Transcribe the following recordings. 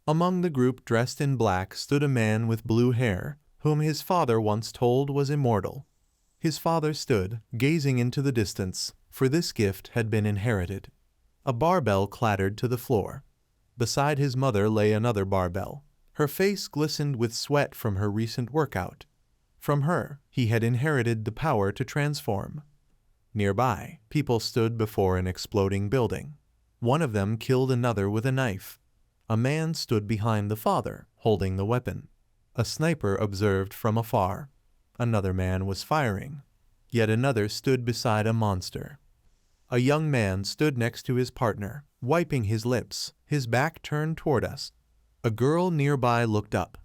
Among the group dressed in black stood a man with blue hair, whom his father once told was immortal. His father stood, gazing into the distance, for this gift had been inherited. A barbell clattered to the floor. Beside his mother lay another barbell. Her face glistened with sweat from her recent workout. From her, he had inherited the power to transform. Nearby, people stood before an exploding building. One of them killed another with a knife. A man stood behind the father, holding the weapon. A sniper observed from afar. Another man was firing. Yet another stood beside a monster. A young man stood next to his partner, wiping his lips, his back turned toward us. A girl nearby looked up.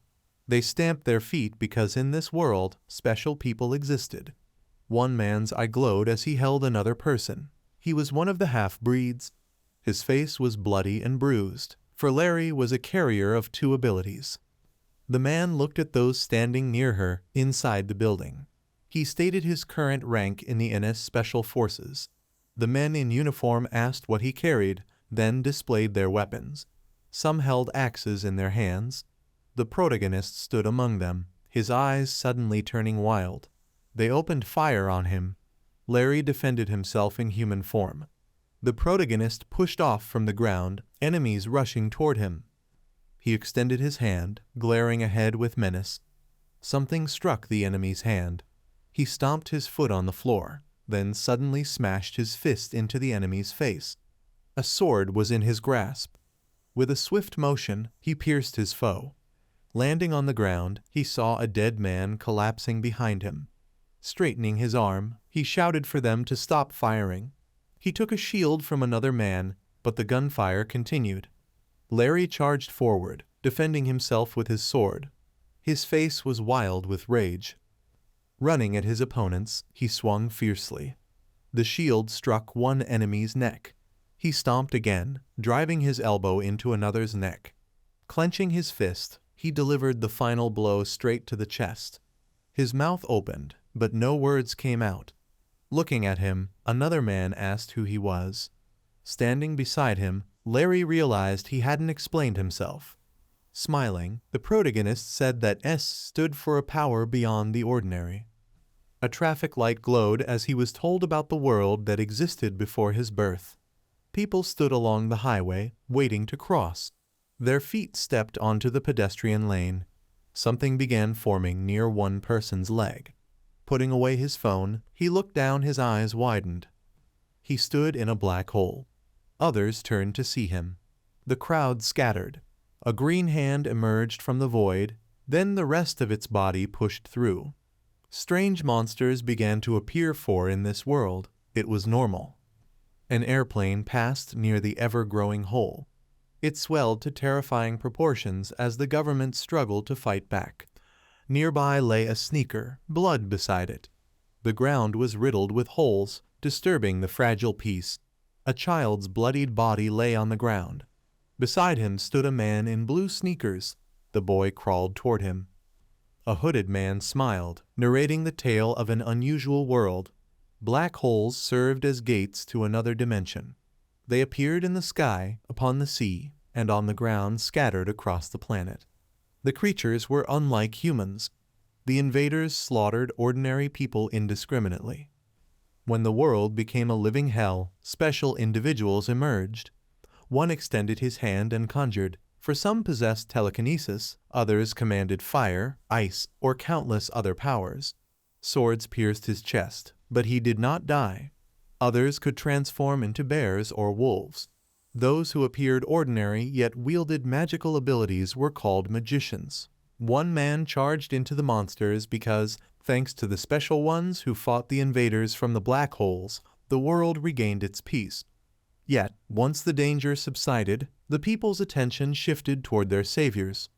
They stamped their feet because in this world, special people existed. One man's eye glowed as he held another person. He was one of the half-breeds. His face was bloody and bruised, for Larry was a carrier of two abilities. The man looked at those standing near her inside the building. He stated his current rank in the NS Special Forces. The men in uniform asked what he carried, then displayed their weapons. Some held axes in their hands. The protagonist stood among them, his eyes suddenly turning wild. They opened fire on him. Larry defended himself in human form. The protagonist pushed off from the ground, enemies rushing toward him. He extended his hand, glaring ahead with menace. Something struck the enemy's hand. He stomped his foot on the floor, then suddenly smashed his fist into the enemy's face. A sword was in his grasp. With a swift motion, he pierced his foe. Landing on the ground, he saw a dead man collapsing behind him. Straightening his arm, he shouted for them to stop firing. He took a shield from another man, but the gunfire continued. Larry charged forward, defending himself with his sword. His face was wild with rage. Running at his opponents, he swung fiercely. The shield struck one enemy's neck. He stomped again, driving his elbow into another's neck. Clenching his fist, he delivered the final blow straight to the chest. His mouth opened, but no words came out. Looking at him, another man asked who he was. Standing beside him, Larry realized he hadn't explained himself. Smiling, the protagonist said that S stood for a power beyond the ordinary. A traffic light glowed as he was told about the world that existed before his birth. People stood along the highway, waiting to cross. Their feet stepped onto the pedestrian lane. Something began forming near one person's leg. Putting away his phone, he looked down, his eyes widened. He stood in a black hole. Others turned to see him. The crowd scattered. A green hand emerged from the void, then the rest of its body pushed through. Strange monsters began to appear in this world. It was normal. An airplane passed near the ever-growing hole. It swelled to terrifying proportions as the government struggled to fight back. Nearby lay a sneaker, blood beside it. The ground was riddled with holes, disturbing the fragile peace. A child's bloodied body lay on the ground. Beside him stood a man in blue sneakers. The boy crawled toward him. A hooded man smiled, narrating the tale of an unusual world. Black holes served as gates to another dimension. They appeared in the sky, upon the sea, and on the ground scattered across the planet. The creatures were unlike humans. The invaders slaughtered ordinary people indiscriminately. When the world became a living hell, special individuals emerged. One extended his hand and conjured. For some possessed telekinesis, others commanded fire, ice, or countless other powers. Swords pierced his chest, but he did not die. Others could transform into bears or wolves. Those who appeared ordinary yet wielded magical abilities were called magicians. One man charged into the monsters because, thanks to the special ones who fought the invaders from the black holes, the world regained its peace. Yet, once the danger subsided, the people's attention shifted toward their saviors.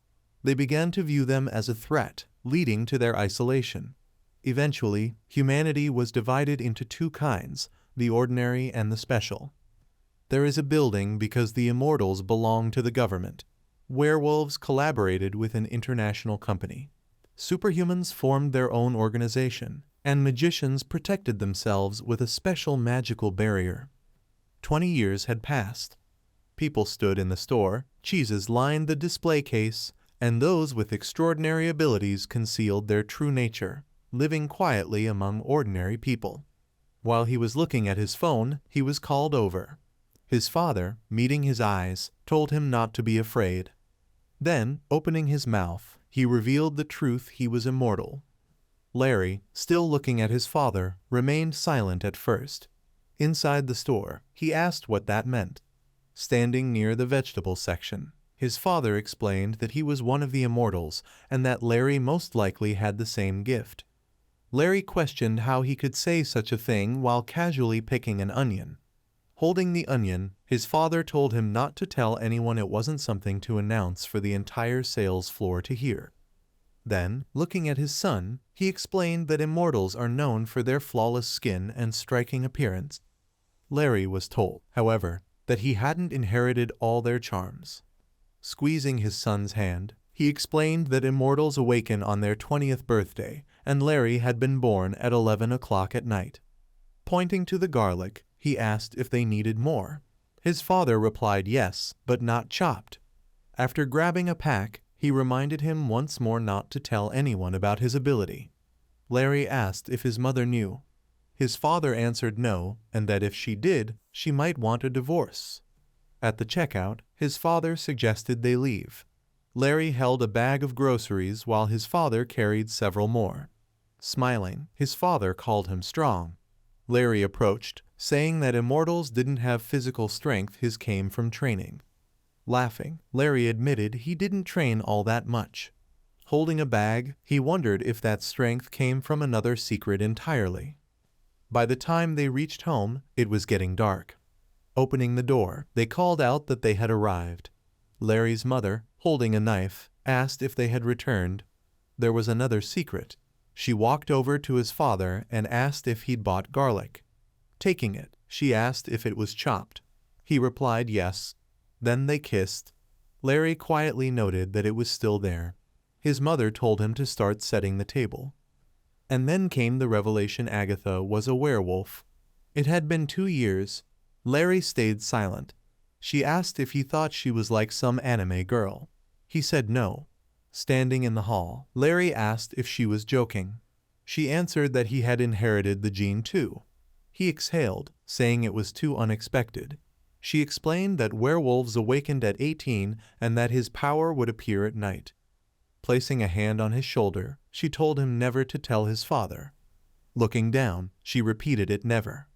They began to view them as a threat, leading to their isolation. Eventually, humanity was divided into two kinds, the ordinary and the special. There is a building because the immortals belong to the government. Werewolves collaborated with an international company. Superhumans formed their own organization, and magicians protected themselves with a special magical barrier. 20 years had passed. People stood in the store, cheeses lined the display case, and those with extraordinary abilities concealed their true nature, living quietly among ordinary people. While he was looking at his phone, he was called over. His father, meeting his eyes, told him not to be afraid. Then, opening his mouth, he revealed the truth: he was immortal. Larry, still looking at his father, remained silent at first. Inside the store, he asked what that meant. Standing near the vegetable section, his father explained that he was one of the immortals and that Larry most likely had the same gift. Larry questioned how he could say such a thing while casually picking an onion. Holding the onion, his father told him not to tell anyone it wasn't something to announce for the entire sales floor to hear. Then, looking at his son, he explained that immortals are known for their flawless skin and striking appearance. Larry was told, however, that he hadn't inherited all their charms. Squeezing his son's hand, he explained that immortals awaken on their 20th birthday, and Larry had been born at 11 o'clock at night. Pointing to the garlic, he asked if they needed more. His father replied yes, but not chopped. After grabbing a pack, he reminded him once more not to tell anyone about his ability. Larry asked if his mother knew. His father answered no, and that if she did, she might want a divorce. At the checkout, his father suggested they leave. Larry held a bag of groceries while his father carried several more. Smiling, his father called him strong. Larry approached, saying that immortals didn't have physical strength, his came from training. Laughing, Larry admitted he didn't train all that much. Holding a bag, he wondered if that strength came from another secret entirely. By the time they reached home, it was getting dark. Opening the door, they called out that they had arrived. Larry's mother, holding a knife, asked if they had returned. There was another secret. She walked over to his father and asked if he'd bought garlic. Taking it, she asked if it was chopped. He replied yes. Then they kissed. Larry quietly noted that it was still there. His mother told him to start setting the table. And then came the revelation: Agatha was a werewolf. It had been 2 years. Larry stayed silent. She asked if he thought she was like some anime girl. He said no. Standing in the hall, Larry asked if she was joking. She answered that he had inherited the gene too. He exhaled, saying it was too unexpected. She explained that werewolves awakened at 18 and that his power would appear at night. Placing a hand on his shoulder, she told him never to tell his father. Looking down, she repeated it never.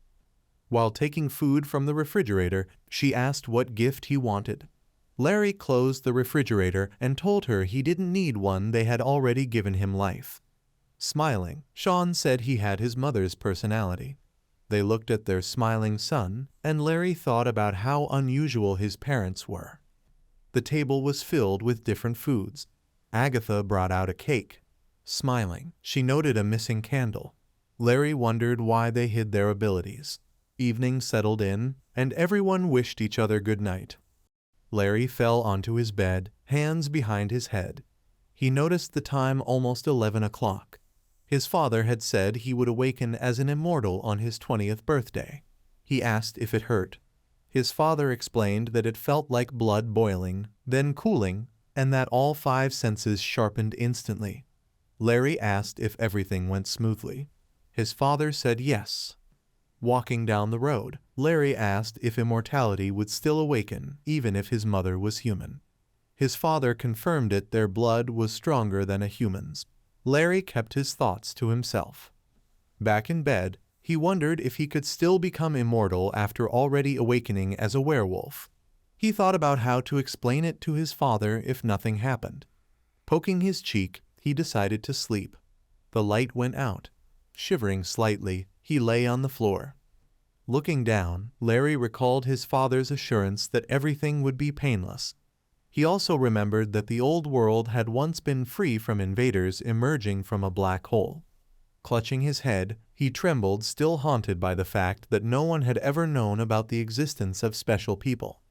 While taking food from the refrigerator, she asked what gift he wanted. Larry closed the refrigerator and told her he didn't need one, they had already given him life. Smiling, Sean said he had his mother's personality. They looked at their smiling son, and Larry thought about how unusual his parents were. The table was filled with different foods. Agatha brought out a cake. Smiling, she noted a missing candle. Larry wondered why they hid their abilities. Evening settled in, and everyone wished each other good night. Larry fell onto his bed, hands behind his head. He noticed the time, almost 11 o'clock. His father had said he would awaken as an immortal on his 20th birthday. He asked if it hurt. His father explained that it felt like blood boiling, then cooling, and that all 5 senses sharpened instantly. Larry asked if everything went smoothly. His father said yes. Walking down the road, Larry asked if immortality would still awaken even if his mother was human. His father confirmed it, their blood was stronger than a human's. Larry kept his thoughts to himself. Back in bed, he wondered if he could still become immortal after already awakening as a werewolf. He thought about how to explain it to his father if nothing happened. Poking his cheek, he decided to sleep. The light went out. Shivering slightly, he lay on the floor. Looking down, Larry recalled his father's assurance that everything would be painless. He also remembered that the old world had once been free from invaders emerging from a black hole. Clutching his head, he trembled, still haunted by the fact that no one had ever known about the existence of special people.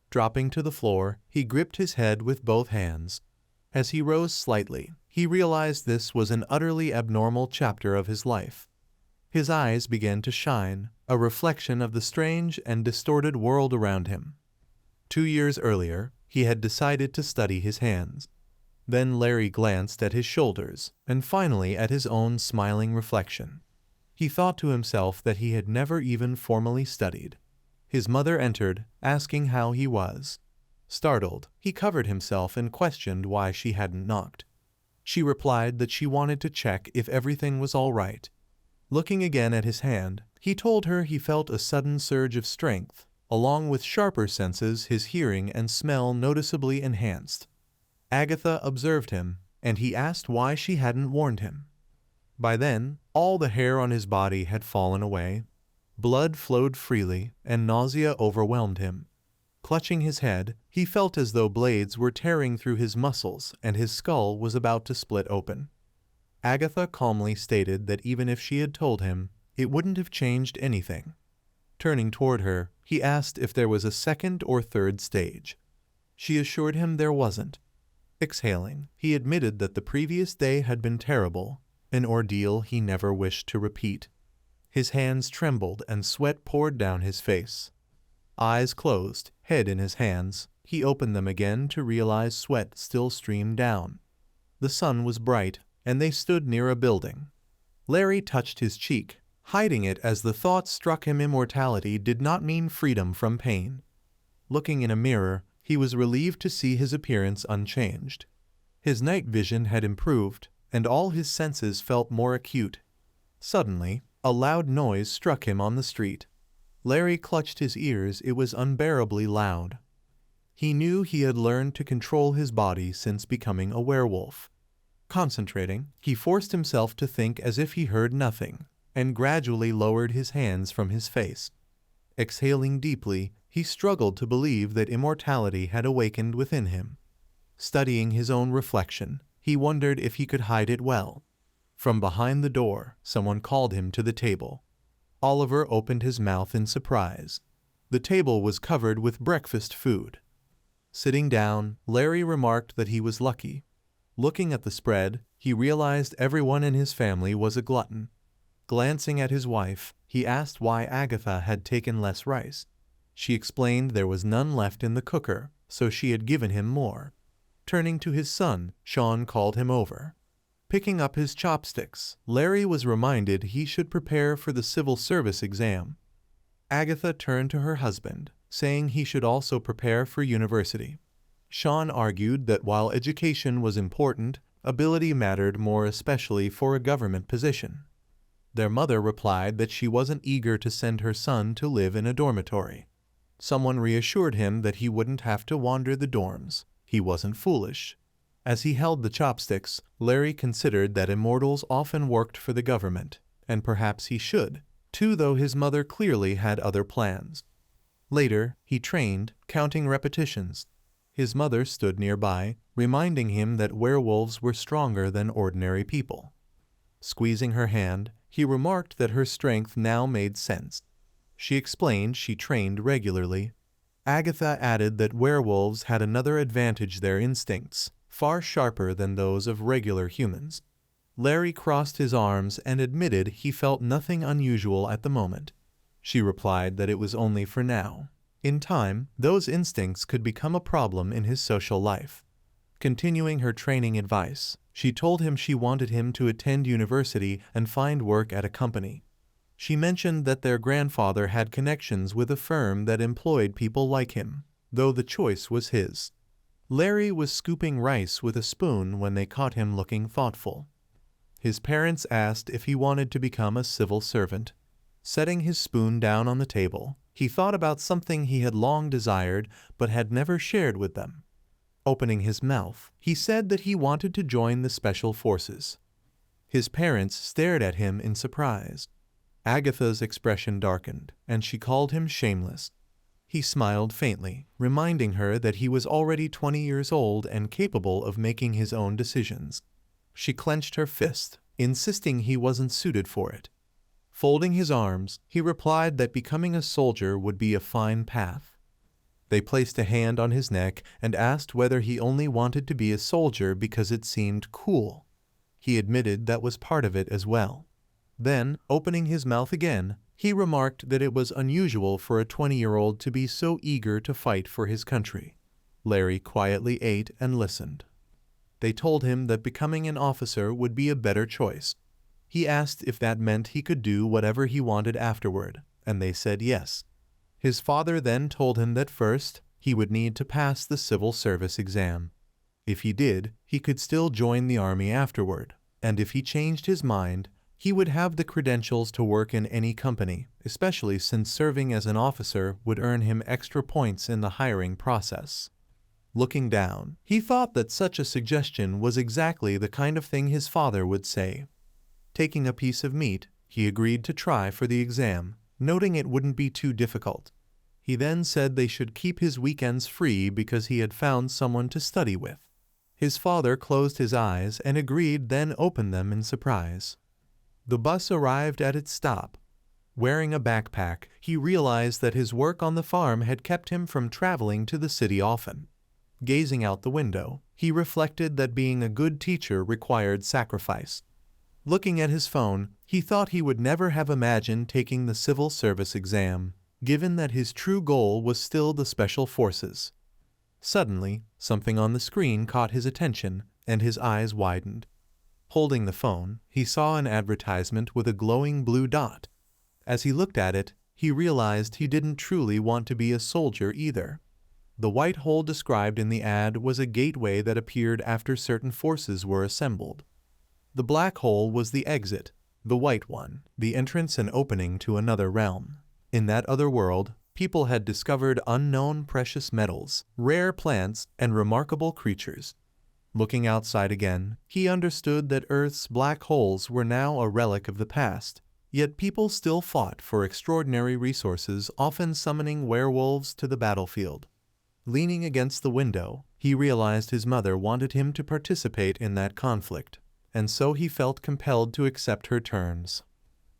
Dropping to the floor, he gripped his head with both hands. As he rose slightly, he realized this was an utterly abnormal chapter of his life. His eyes began to shine, a reflection of the strange and distorted world around him. 2 years earlier, he had decided to study his hands. Then Larry glanced at his shoulders, and finally at his own smiling reflection. He thought to himself that he had never even formally studied. His mother entered, asking how he was. Startled, he covered himself and questioned why she hadn't knocked. She replied that she wanted to check if everything was all right. Looking again at his hand, he told her he felt a sudden surge of strength, along with sharper senses, his hearing and smell noticeably enhanced. Agatha observed him, and he asked why she hadn't warned him. By then, all the hair on his body had fallen away. Blood flowed freely, and nausea overwhelmed him. Clutching his head, he felt as though blades were tearing through his muscles and his skull was about to split open. Agatha calmly stated that even if she had told him, it wouldn't have changed anything. Turning toward her, he asked if there was a second or third stage. She assured him there wasn't. Exhaling, he admitted that the previous day had been terrible, an ordeal he never wished to repeat. His hands trembled and sweat poured down his face. Eyes closed, head in his hands, he opened them again to realize sweat still streamed down. The sun was bright, and they stood near a building. Larry touched his cheek, hiding it as the thought struck him immortality did not mean freedom from pain. Looking in a mirror, he was relieved to see his appearance unchanged. His night vision had improved, and all his senses felt more acute. Suddenly, a loud noise struck him on the street. Larry clutched his ears, it was unbearably loud. He knew he had learned to control his body since becoming a werewolf. Concentrating, he forced himself to think as if he heard nothing, and gradually lowered his hands from his face. Exhaling deeply, he struggled to believe that immortality had awakened within him. Studying his own reflection, he wondered if he could hide it well. From behind the door, someone called him to the table. Oliver opened his mouth in surprise. The table was covered with breakfast food. Sitting down, Larry remarked that he was lucky. Looking at the spread, he realized everyone in his family was a glutton. Glancing at his wife, he asked why Agatha had taken less rice. She explained there was none left in the cooker, so she had given him more. Turning to his son, Sean called him over. Picking up his chopsticks, Larry was reminded he should prepare for the civil service exam. Agatha turned to her husband, saying he should also prepare for university. Sean argued that while education was important, ability mattered more, especially for a government position. Their mother replied that she wasn't eager to send her son to live in a dormitory. Someone reassured him that he wouldn't have to wander the dorms. He wasn't foolish. As he held the chopsticks, Larry considered that immortals often worked for the government, and perhaps he should, too, though his mother clearly had other plans. Later, he trained, counting repetitions. His mother stood nearby, reminding him that werewolves were stronger than ordinary people. Squeezing her hand, he remarked that her strength now made sense. She explained she trained regularly. Agatha added that werewolves had another advantage: their instincts, far sharper than those of regular humans. Larry crossed his arms and admitted he felt nothing unusual at the moment. She replied that it was only for now. In time, those instincts could become a problem in his social life. Continuing her training advice, she told him she wanted him to attend university and find work at a company. She mentioned that their grandfather had connections with a firm that employed people like him, though the choice was his. Larry was scooping rice with a spoon when they caught him looking thoughtful. His parents asked if he wanted to become a civil servant. Setting his spoon down on the table, he thought about something he had long desired but had never shared with them. Opening his mouth, he said that he wanted to join the special forces. His parents stared at him in surprise. Agatha's expression darkened, and she called him shameless. He smiled faintly, reminding her that he was already 20 years old and capable of making his own decisions. She clenched her fist, insisting he wasn't suited for it. Folding his arms, he replied that becoming a soldier would be a fine path. They placed a hand on his neck and asked whether he only wanted to be a soldier because it seemed cool. He admitted that was part of it as well. Then, opening his mouth again, He remarked that it was unusual for a 20-year-old to be so eager to fight for his country. Larry quietly ate and listened. They told him that becoming an officer would be a better choice. He asked if that meant he could do whatever he wanted afterward, and they said yes. His father then told him that first, he would need to pass the civil service exam. If he did, he could still join the army afterward, and if he changed his mind, he would have the credentials to work in any company, especially since serving as an officer would earn him extra points in the hiring process. Looking down, he thought that such a suggestion was exactly the kind of thing his father would say. Taking a piece of meat, he agreed to try for the exam, noting it wouldn't be too difficult. He then said they should keep his weekends free because he had found someone to study with. His father closed his eyes and agreed, then opened them in surprise. The bus arrived at its stop. Wearing a backpack, he realized that his work on the farm had kept him from traveling to the city often. Gazing out the window, he reflected that being a good teacher required sacrifice. Looking at his phone, he thought he would never have imagined taking the civil service exam, given that his true goal was still the special forces. Suddenly, something on the screen caught his attention, and his eyes widened. Holding the phone, he saw an advertisement with a glowing blue dot. As he looked at it, he realized he didn't truly want to be a soldier either. The white hole described in the ad was a gateway that appeared after certain forces were assembled. The black hole was the exit, the white one, the entrance and opening to another realm. In that other world, people had discovered unknown precious metals, rare plants, and remarkable creatures. Looking outside again, he understood that Earth's black holes were now a relic of the past, yet people still fought for extraordinary resources, often summoning werewolves to the battlefield. Leaning against the window, he realized his mother wanted him to participate in that conflict, and so he felt compelled to accept her terms.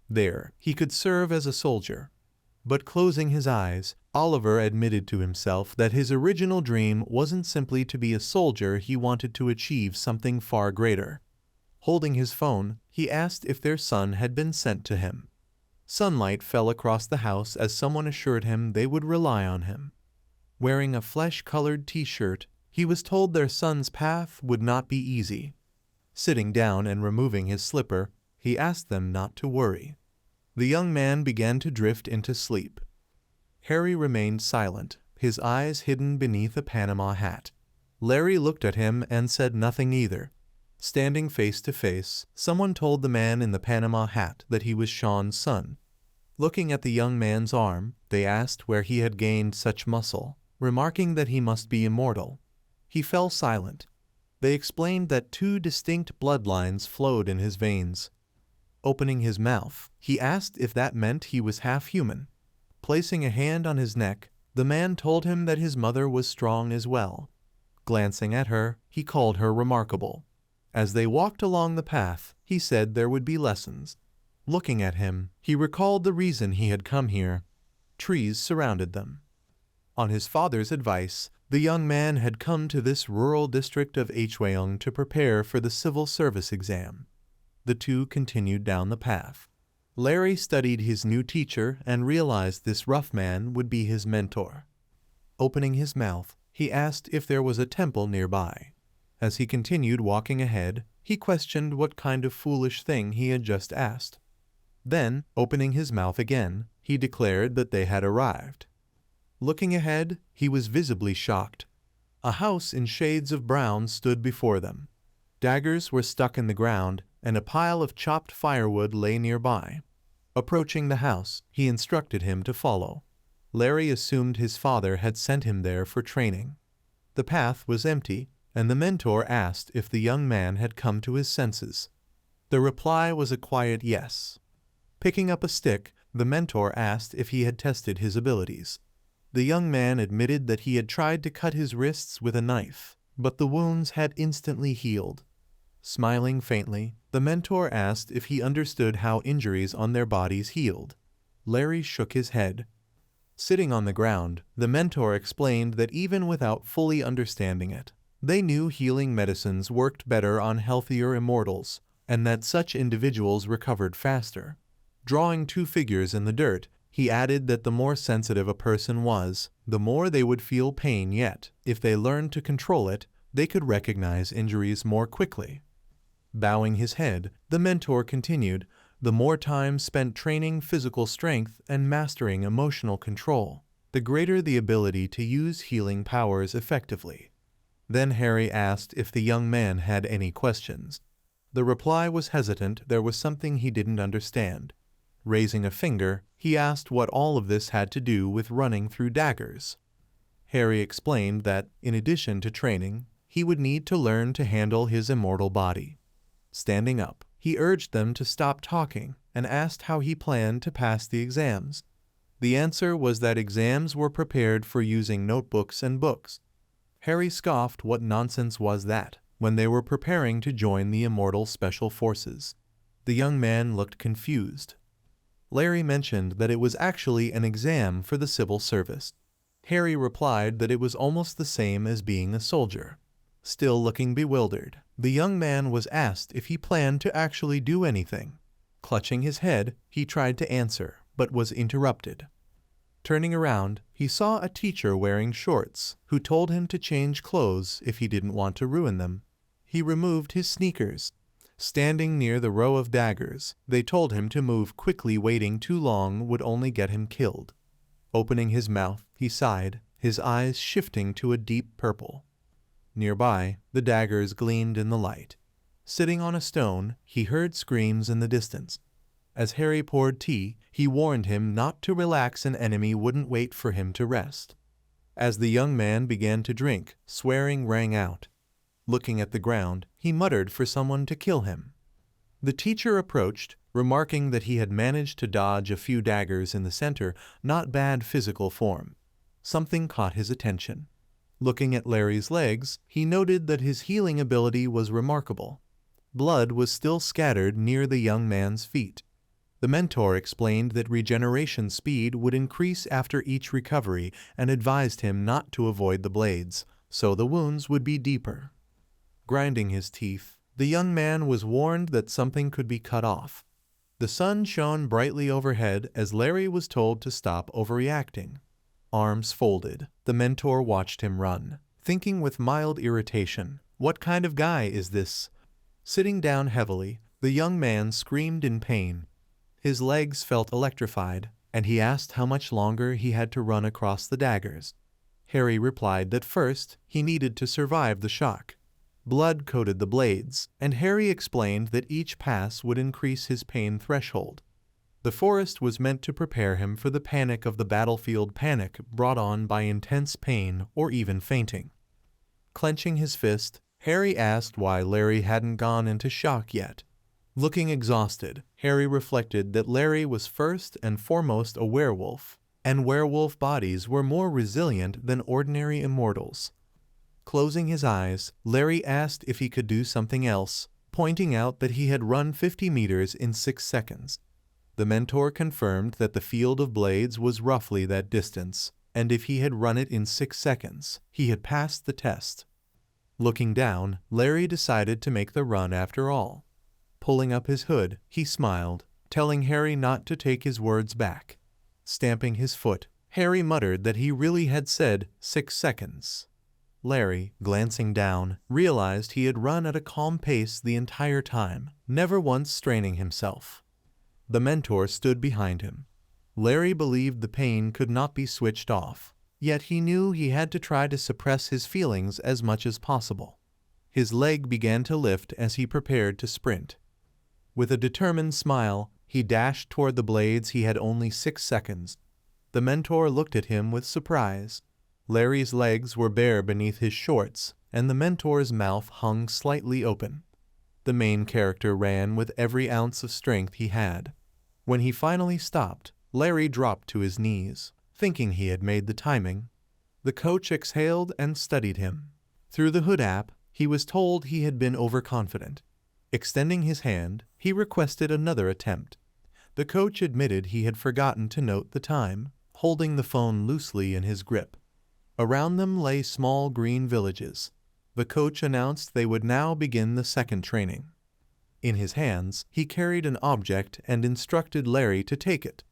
There, he could serve as a soldier. But closing his eyes, Oliver admitted to himself that his original dream wasn't simply to be a soldier, he wanted to achieve something far greater. Holding his phone, he asked if their son had been sent to him. Sunlight fell across the house as someone assured him they would rely on him. Wearing a flesh-colored t-shirt, he was told their son's path would not be easy. Sitting down and removing his slipper, he asked them not to worry. The young man began to drift into sleep. Harry remained silent, his eyes hidden beneath a Panama hat. Larry looked at him and said nothing either. Standing face to face, someone told the man in the Panama hat that he was Sean's son. Looking at the young man's arm, they asked where he had gained such muscle, remarking that he must be immortal. He fell silent. They explained that 2 distinct bloodlines flowed in his veins. Opening his mouth, he asked if that meant he was half human. Placing a hand on his neck, the man told him that his mother was strong as well. Glancing at her, he called her remarkable. As they walked along the path, he said there would be lessons. Looking at him, he recalled the reason he had come here. Trees surrounded them. On his father's advice, the young man had come to this rural district of Hweong to prepare for the civil service exam. The two continued down the path. Larry studied his new teacher and realized this rough man would be his mentor. Opening his mouth, he asked if there was a temple nearby. As he continued walking ahead, he questioned what kind of foolish thing he had just asked. Then, opening his mouth again, he declared that they had arrived. Looking ahead, he was visibly shocked. A house in shades of brown stood before them. Daggers were stuck in the ground, and a pile of chopped firewood lay nearby. Approaching the house, he instructed him to follow. Larry assumed his father had sent him there for training. The path was empty, and the mentor asked if the young man had come to his senses. The reply was a quiet yes. Picking up a stick, the mentor asked if he had tested his abilities. The young man admitted that he had tried to cut his wrists with a knife, but the wounds had instantly healed. Smiling faintly, the mentor asked if he understood how injuries on their bodies healed. Larry shook his head. Sitting on the ground, the mentor explained that even without fully understanding it, they knew healing medicines worked better on healthier immortals, and that such individuals recovered faster. Drawing two figures in the dirt, he added that the more sensitive a person was, the more they would feel pain, yet, if they learned to control it, they could recognize injuries more quickly. Bowing his head, the mentor continued, the more time spent training physical strength and mastering emotional control, the greater the ability to use healing powers effectively. Then Harry asked if the young man had any questions. The reply was hesitant. There was something he didn't understand. Raising a finger, he asked what all of this had to do with running through daggers. Harry explained that, in addition to training, he would need to learn to handle his immortal body. Standing up, he urged them to stop talking and asked how he planned to pass the exams. The answer was that exams were prepared for using notebooks and books. Harry scoffed. What nonsense was that, when they were preparing to join the Immortal Special Forces? The young man looked confused. Larry mentioned that it was actually an exam for the civil service. Harry replied that it was almost the same as being a soldier. Still looking bewildered, the young man was asked if he planned to actually do anything. Clutching his head, he tried to answer, but was interrupted. Turning around, he saw a teacher wearing shorts, who told him to change clothes if he didn't want to ruin them. He removed his sneakers. Standing near the row of daggers, they told him to move quickly. Waiting too long would only get him killed. Opening his mouth, he sighed, his eyes shifting to a deep purple. Nearby, the daggers gleamed in the light. Sitting on a stone, he heard screams in the distance. As Harry poured tea, he warned him not to relax. An enemy wouldn't wait for him to rest. As the young man began to drink, swearing rang out. Looking at the ground, he muttered for someone to kill him. The teacher approached, remarking that he had managed to dodge a few daggers in the center, not bad physical form. Something caught his attention. Looking at Larry's legs, he noted that his healing ability was remarkable. Blood was still scattered near the young man's feet. The mentor explained that regeneration speed would increase after each recovery and advised him not to avoid the blades, so the wounds would be deeper. Grinding his teeth, the young man was warned that something could be cut off. The sun shone brightly overhead as Larry was told to stop overreacting. Arms folded, the mentor watched him run, thinking with mild irritation, "What kind of guy is this?" Sitting down heavily, the young man screamed in pain. His legs felt electrified, and he asked how much longer he had to run across the daggers. Harry replied that first, he needed to survive the shock. Blood coated the blades, and Harry explained that each pass would increase his pain threshold. The forest was meant to prepare him for the panic of the battlefield, panic brought on by intense pain or even fainting. Clenching his fist, Harry asked why Larry hadn't gone into shock yet. Looking exhausted, Harry reflected that Larry was first and foremost a werewolf, and werewolf bodies were more resilient than ordinary immortals. Closing his eyes, Larry asked if he could do something else, pointing out that he had run 50 meters in 6 seconds. The mentor confirmed that the field of blades was roughly that distance, and if he had run it in 6 seconds, he had passed the test. Looking down, Larry decided to make the run after all. Pulling up his hood, he smiled, telling Harry not to take his words back. Stamping his foot, Harry muttered that he really had said 6 seconds. Larry, glancing down, realized he had run at a calm pace the entire time, never once straining himself. The mentor stood behind him. Larry believed the pain could not be switched off, yet he knew he had to try to suppress his feelings as much as possible. His leg began to lift as he prepared to sprint. With a determined smile, he dashed toward the blades. He had only 6 seconds. The mentor looked at him with surprise. Larry's legs were bare beneath his shorts, and the mentor's mouth hung slightly open. The main character ran with every ounce of strength he had. When he finally stopped, Larry dropped to his knees, thinking he had made the timing. The coach exhaled and studied him. Through the Hood app, he was told he had been overconfident. Extending his hand, he requested another attempt. The coach admitted he had forgotten to note the time, holding the phone loosely in his grip. Around them lay small green villages. The coach announced they would now begin the second training. In his hands, he carried an object and instructed Larry to take it.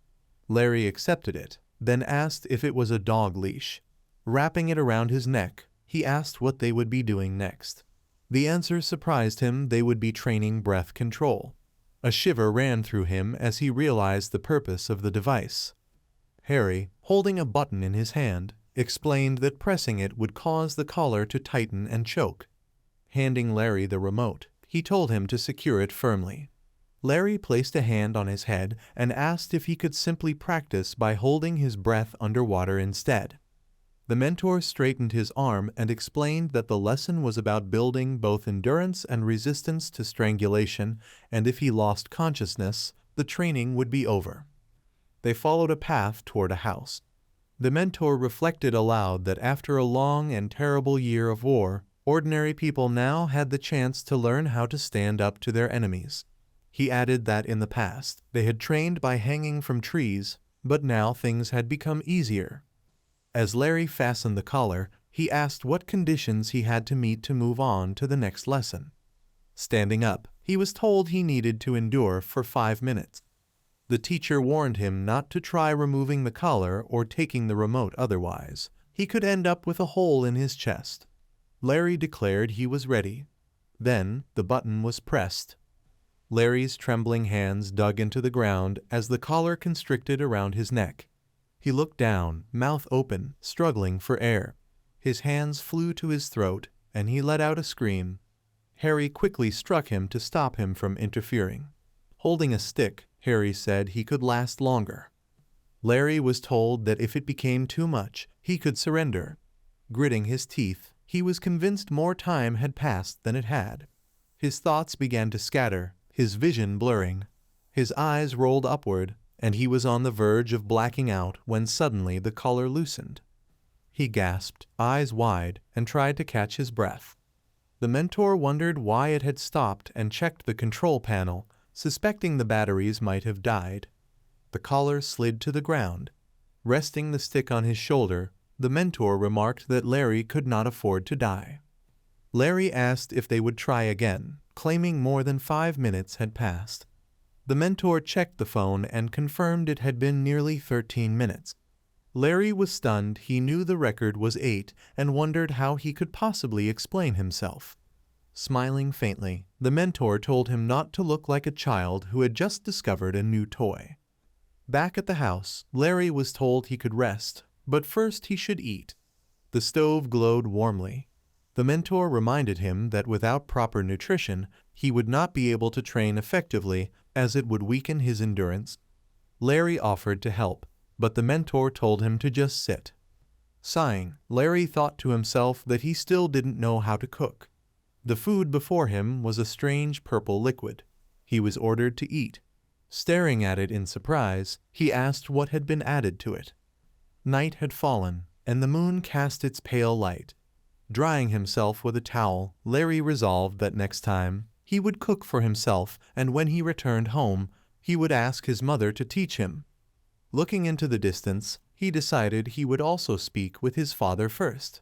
Larry accepted it, then asked if it was a dog leash. Wrapping it around his neck, he asked what they would be doing next. The answer surprised him. They would be training breath control. A shiver ran through him as he realized the purpose of the device. Harry, holding a button in his hand, explained that pressing it would cause the collar to tighten and choke. Handing Larry the remote, he told him to secure it firmly. Larry placed a hand on his head and asked if he could simply practice by holding his breath underwater instead. The mentor straightened his arm and explained that the lesson was about building both endurance and resistance to strangulation, and if he lost consciousness, the training would be over. They followed a path toward a house. The mentor reflected aloud that after a long and terrible year of war, ordinary people now had the chance to learn how to stand up to their enemies. He added that in the past, they had trained by hanging from trees, but now things had become easier. As Larry fastened the collar, he asked what conditions he had to meet to move on to the next lesson. Standing up, he was told he needed to endure for 5 minutes. The teacher warned him not to try removing the collar or taking the remote otherwise. He could end up with a hole in his chest. Larry declared he was ready. Then the button was pressed. Larry's trembling hands dug into the ground as the collar constricted around his neck. He looked down, mouth open, struggling for air. His hands flew to his throat, and he let out a scream. Harry quickly struck him to stop him from interfering. Holding a stick, Harry said he could last longer. Larry was told that if it became too much, he could surrender. Gritting his teeth, he was convinced more time had passed than it had. His thoughts began to scatter, his vision blurring. His eyes rolled upward, and he was on the verge of blacking out when suddenly the collar loosened. He gasped, eyes wide, and tried to catch his breath. The mentor wondered why it had stopped and checked the control panel, suspecting the batteries might have died. The collar slid to the ground. Resting the stick on his shoulder, the mentor remarked that Larry could not afford to die. Larry asked if they would try again, claiming more than 5 minutes had passed. The mentor checked the phone and confirmed it had been nearly 13 minutes. Larry was stunned. He knew the record was 8 and wondered how he could possibly explain himself. Smiling faintly, the mentor told him not to look like a child who had just discovered a new toy. Back at the house, Larry was told he could rest, but first he should eat. The stove glowed warmly. The mentor reminded him that without proper nutrition, he would not be able to train effectively, as it would weaken his endurance. Larry offered to help, but the mentor told him to just sit. Sighing, Larry thought to himself that he still didn't know how to cook. The food before him was a strange purple liquid. He was ordered to eat. Staring at it in surprise, he asked what had been added to it. Night had fallen, and the moon cast its pale light. Drying himself with a towel, Larry resolved that next time, he would cook for himself, and when he returned home, he would ask his mother to teach him. Looking into the distance, he decided he would also speak with his father first.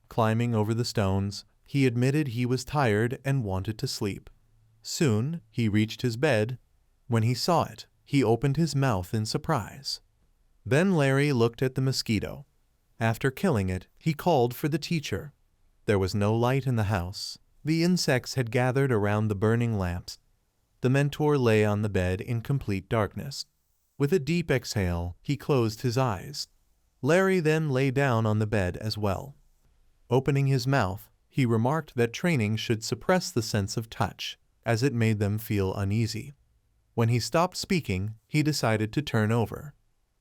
Climbing over the stones, he admitted he was tired and wanted to sleep. Soon, he reached his bed. When he saw it, he opened his mouth in surprise. Then Larry looked at the mosquito. After killing it, he called for the teacher. There was no light in the house. The insects had gathered around the burning lamps. The mentor lay on the bed in complete darkness. With a deep exhale, he closed his eyes. Larry then lay down on the bed as well. Opening his mouth, he remarked that training should suppress the sense of touch, as it made them feel uneasy. When he stopped speaking, he decided to turn over.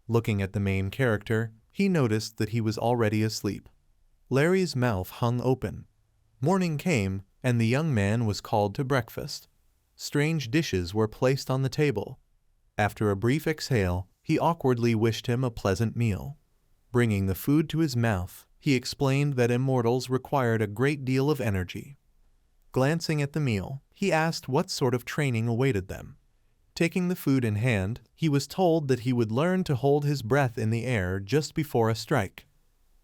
Looking at the main character, he noticed that he was already asleep. Larry's mouth hung open. Morning came, and the young man was called to breakfast. Strange dishes were placed on the table. After a brief exhale, he awkwardly wished him a pleasant meal. Bringing the food to his mouth, he explained that immortals required a great deal of energy. Glancing at the meal, he asked what sort of training awaited them. Taking the food in hand, he was told that he would learn to hold his breath in the air just before a strike.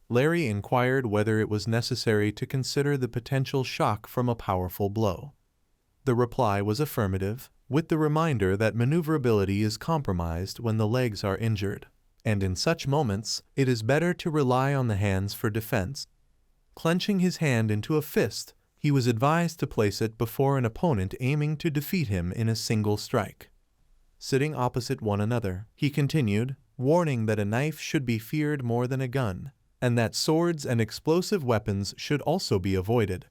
Larry inquired whether it was necessary to consider the potential shock from a powerful blow. The reply was affirmative, with the reminder that maneuverability is compromised when the legs are injured, and in such moments, it is better to rely on the hands for defense. Clenching his hand into a fist, he was advised to place it before an opponent aiming to defeat him in a single strike. Sitting opposite one another, he continued, warning that a knife should be feared more than a gun, and that swords and explosive weapons should also be avoided.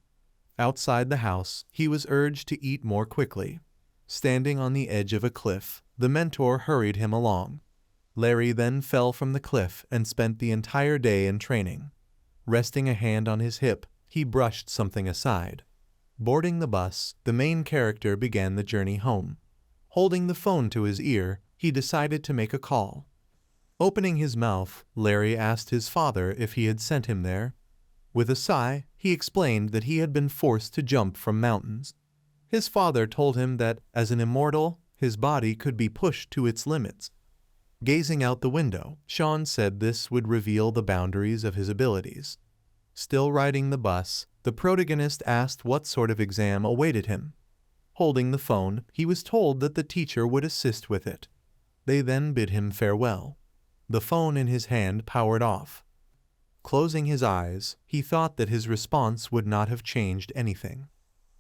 Outside the house, he was urged to eat more quickly. Standing on the edge of a cliff, the mentor hurried him along. Larry then fell from the cliff and spent the entire day in training. Resting a hand on his hip, he brushed something aside. Boarding the bus, the main character began the journey home. Holding the phone to his ear, he decided to make a call. Opening his mouth, Larry asked his father if he had sent him there. With a sigh, he explained that he had been forced to jump from mountains. His father told him that, as an immortal, his body could be pushed to its limits. Gazing out the window, Sean said this would reveal the boundaries of his abilities. Still riding the bus, the protagonist asked what sort of exam awaited him. Holding the phone, he was told that the teacher would assist with it. They then bid him farewell. The phone in his hand powered off. Closing his eyes, he thought that his response would not have changed anything.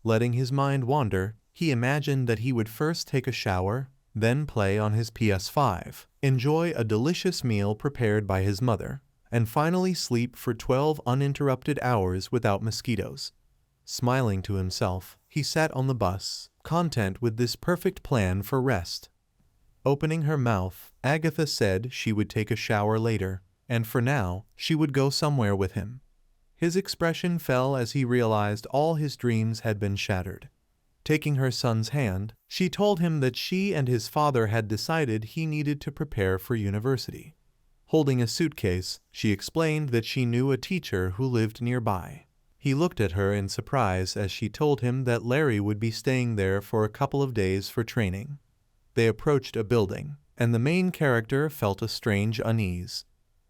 Letting his mind wander, he imagined that he would first take a shower, then play on his PS5, enjoy a delicious meal prepared by his mother, and finally sleep for 12 uninterrupted hours without mosquitoes. Smiling to himself, he sat on the bus, content with this perfect plan for rest. Opening her mouth, Agatha said she would take a shower later, and for now, she would go somewhere with him. His expression fell as he realized all his dreams had been shattered. Taking her son's hand, she told him that she and his father had decided he needed to prepare for university. Holding a suitcase, she explained that she knew a teacher who lived nearby. He looked at her in surprise as she told him that Larry would be staying there for a couple of days for training. They approached a building, and the main character felt a strange unease.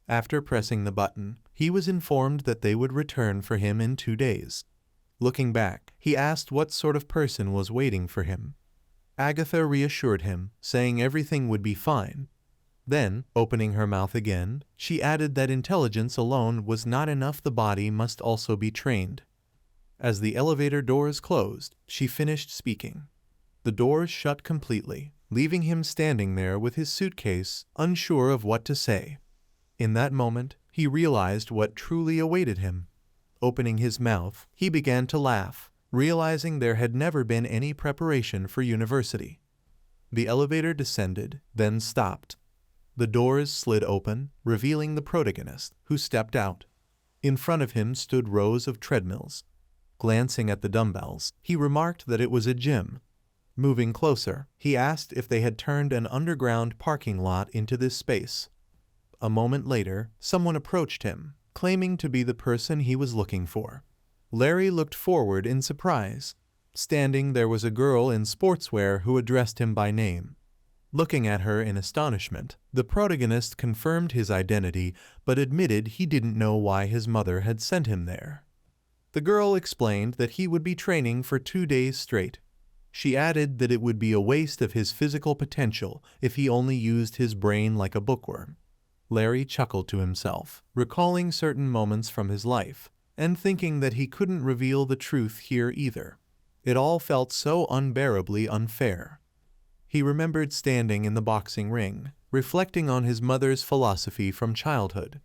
After pressing the button, he was informed that they would return for him in 2 days. Looking back, he asked what sort of person was waiting for him. Agatha reassured him, saying everything would be fine. Then, opening her mouth again, she added that intelligence alone was not enough, the body must also be trained. As the elevator doors closed, she finished speaking. The doors shut completely, leaving him standing there with his suitcase, unsure of what to say. In that moment, he realized what truly awaited him. Opening his mouth, he began to laugh, realizing there had never been any preparation for university. The elevator descended, then stopped. The doors slid open, revealing the protagonist, who stepped out. In front of him stood rows of treadmills. Glancing at the dumbbells, he remarked that it was a gym. Moving closer, he asked if they had turned an underground parking lot into this space. A moment later, someone approached him, claiming to be the person he was looking for. Larry looked forward in surprise. Standing there was a girl in sportswear who addressed him by name. Looking at her in astonishment, the protagonist confirmed his identity but admitted he didn't know why his mother had sent him there. The girl explained that he would be training for 2 days straight. She added that it would be a waste of his physical potential if he only used his brain like a bookworm. Larry chuckled to himself, recalling certain moments from his life, and thinking that he couldn't reveal the truth here either. It all felt so unbearably unfair. He remembered standing in the boxing ring, reflecting on his mother's philosophy from childhood.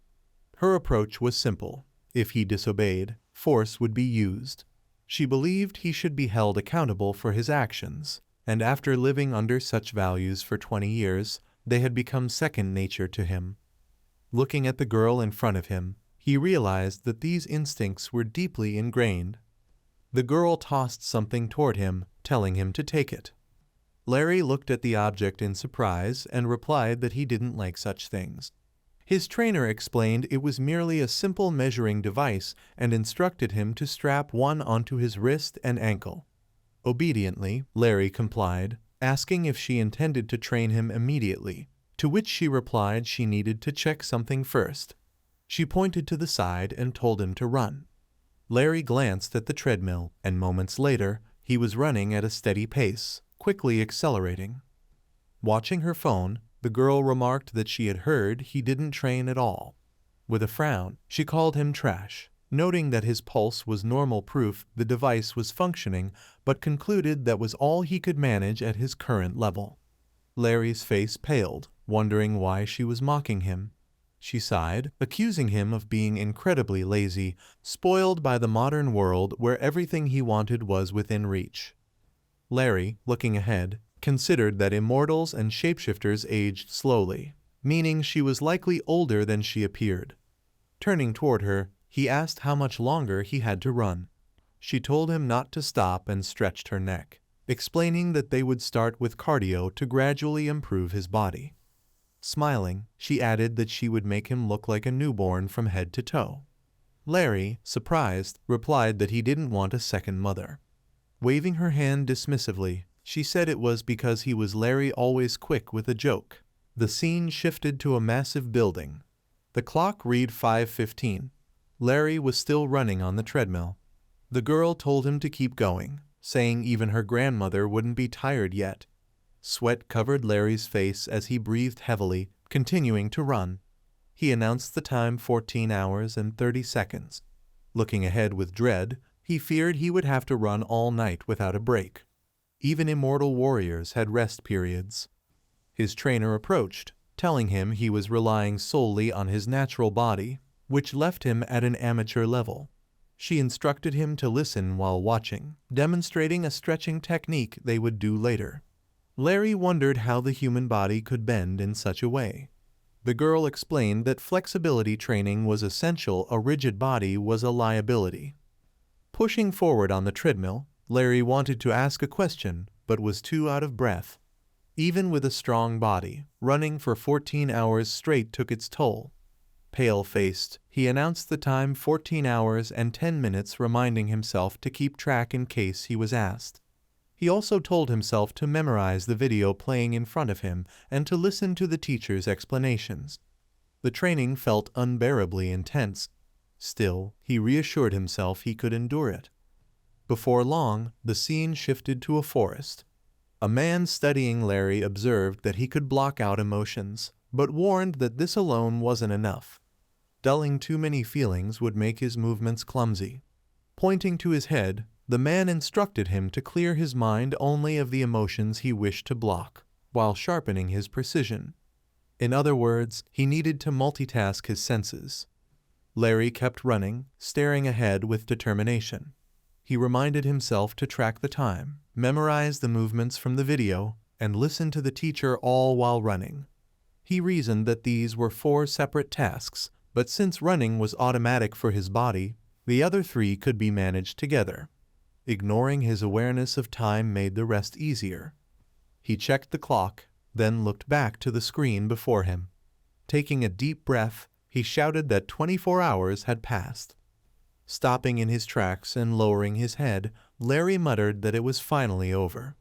Her approach was simple. If he disobeyed, force would be used. She believed he should be held accountable for his actions, and after living under such values for 20 years, they had become second nature to him. Looking at the girl in front of him, he realized that these instincts were deeply ingrained. The girl tossed something toward him, telling him to take it. Larry looked at the object in surprise and replied that he didn't like such things. His trainer explained it was merely a simple measuring device and instructed him to strap one onto his wrist and ankle. Obediently, Larry complied, asking if she intended to train him immediately, to which she replied she needed to check something first. She pointed to the side and told him to run. Larry glanced at the treadmill, and moments later, He was running at a steady pace, quickly accelerating. Watching her phone, the girl remarked that she had heard he didn't train at all. With a frown, she called him trash, noting that his pulse was normal, proof the device was functioning, but concluded that was all he could manage at his current level. Larry's face paled, wondering why she was mocking him. She sighed, accusing him of being incredibly lazy, spoiled by the modern world where everything he wanted was within reach. Larry, looking ahead, considered that immortals and shapeshifters aged slowly, meaning she was likely older than she appeared. Turning toward her, he asked how much longer he had to run. She told him not to stop and stretched her neck, explaining that they would start with cardio to gradually improve his body. Smiling, she added that she would make him look like a newborn from head to toe. Larry, surprised, replied that he didn't want a second mother. Waving her hand dismissively, she said it was because he was Larry, always quick with a joke. The scene shifted to a massive building. The clock read 5:15. Larry was still running on the treadmill. The girl told him to keep going, saying even her grandmother wouldn't be tired yet. Sweat covered Larry's face as he breathed heavily, continuing to run. He announced the time 14 hours and 30 seconds. Looking ahead with dread, he feared he would have to run all night without a break. Even immortal warriors had rest periods. His trainer approached, telling him he was relying solely on his natural body, which left him at an amateur level. She instructed him to listen while watching, demonstrating a stretching technique they would do later. Larry wondered how the human body could bend in such a way. The girl explained that flexibility training was essential, a rigid body was a liability. Pushing forward on the treadmill, Larry wanted to ask a question, but was too out of breath. Even with a strong body, running for 14 hours straight took its toll. Pale-faced, he announced the time 14 hours and 10 minutes, reminding himself to keep track in case he was asked. He also told himself to memorize the video playing in front of him and to listen to the teacher's explanations. The training felt unbearably intense. Still, he reassured himself he could endure it. Before long, the scene shifted to a forest. A man studying Larry observed that he could block out emotions, but warned that this alone wasn't enough. Dulling too many feelings would make his movements clumsy. Pointing to his head, the man instructed him to clear his mind only of the emotions he wished to block, while sharpening his precision. In other words, he needed to multitask his senses. Larry kept running, staring ahead with determination. He reminded himself to track the time, memorize the movements from the video, and listen to the teacher, all while running. He reasoned that these were 4 separate tasks, but since running was automatic for his body, the other 3 could be managed together. Ignoring his awareness of time made the rest easier. He checked the clock, then looked back to the screen before him. Taking a deep breath, he shouted that 24 hours had passed. Stopping in his tracks and lowering his head, Larry muttered that it was finally over.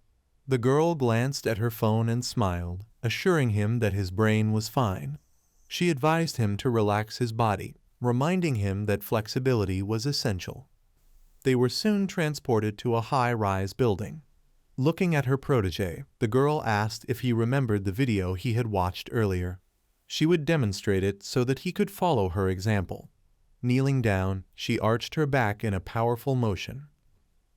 The girl glanced at her phone and smiled, assuring him that his brain was fine. She advised him to relax his body, reminding him that flexibility was essential. They were soon transported to a high-rise building. Looking at her protege, the girl asked if he remembered the video he had watched earlier. She would demonstrate it so that he could follow her example. Kneeling down, she arched her back in a powerful motion.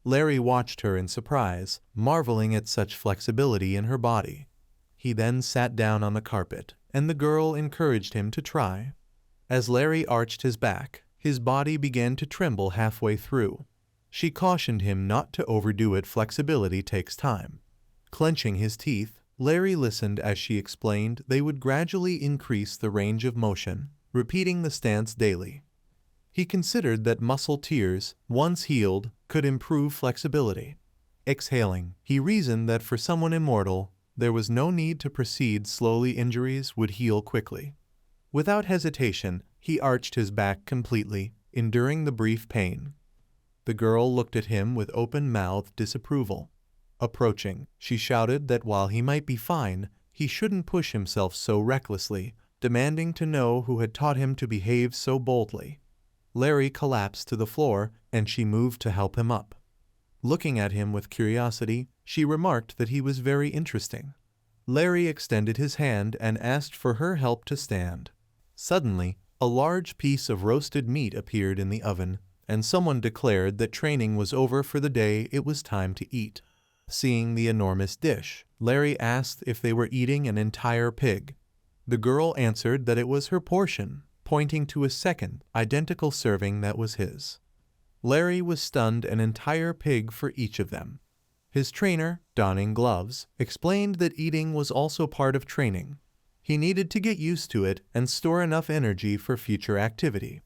Larry watched her in surprise, marveling at such flexibility in her body. He then sat down on the carpet, and the girl encouraged him to try. As Larry arched his back, his body began to tremble halfway through. She cautioned him not to overdo it, flexibility takes time. Clenching his teeth, Larry listened as she explained they would gradually increase the range of motion, repeating the stance daily. He considered that muscle tears, once healed, could improve flexibility. Exhaling, he reasoned that for someone immortal, there was no need to proceed slowly, injuries would heal quickly. Without hesitation, he arched his back completely, enduring the brief pain. The girl looked at him with open-mouthed disapproval. Approaching, she shouted that while he might be fine, he shouldn't push himself so recklessly, demanding to know who had taught him to behave so boldly. Larry collapsed to the floor, and she moved to help him up. Looking at him with curiosity, she remarked that he was very interesting. Larry extended his hand and asked for her help to stand. Suddenly, a large piece of roasted meat appeared in the oven, and someone declared that training was over for the day. It was time to eat. Seeing the enormous dish, Larry asked if they were eating an entire pig. The girl answered that it was her portion, pointing to a second, identical serving that was his. Larry was stunned. An entire pig for each of them. His trainer, donning gloves, explained that eating was also part of training. He needed to get used to it and store enough energy for future activity.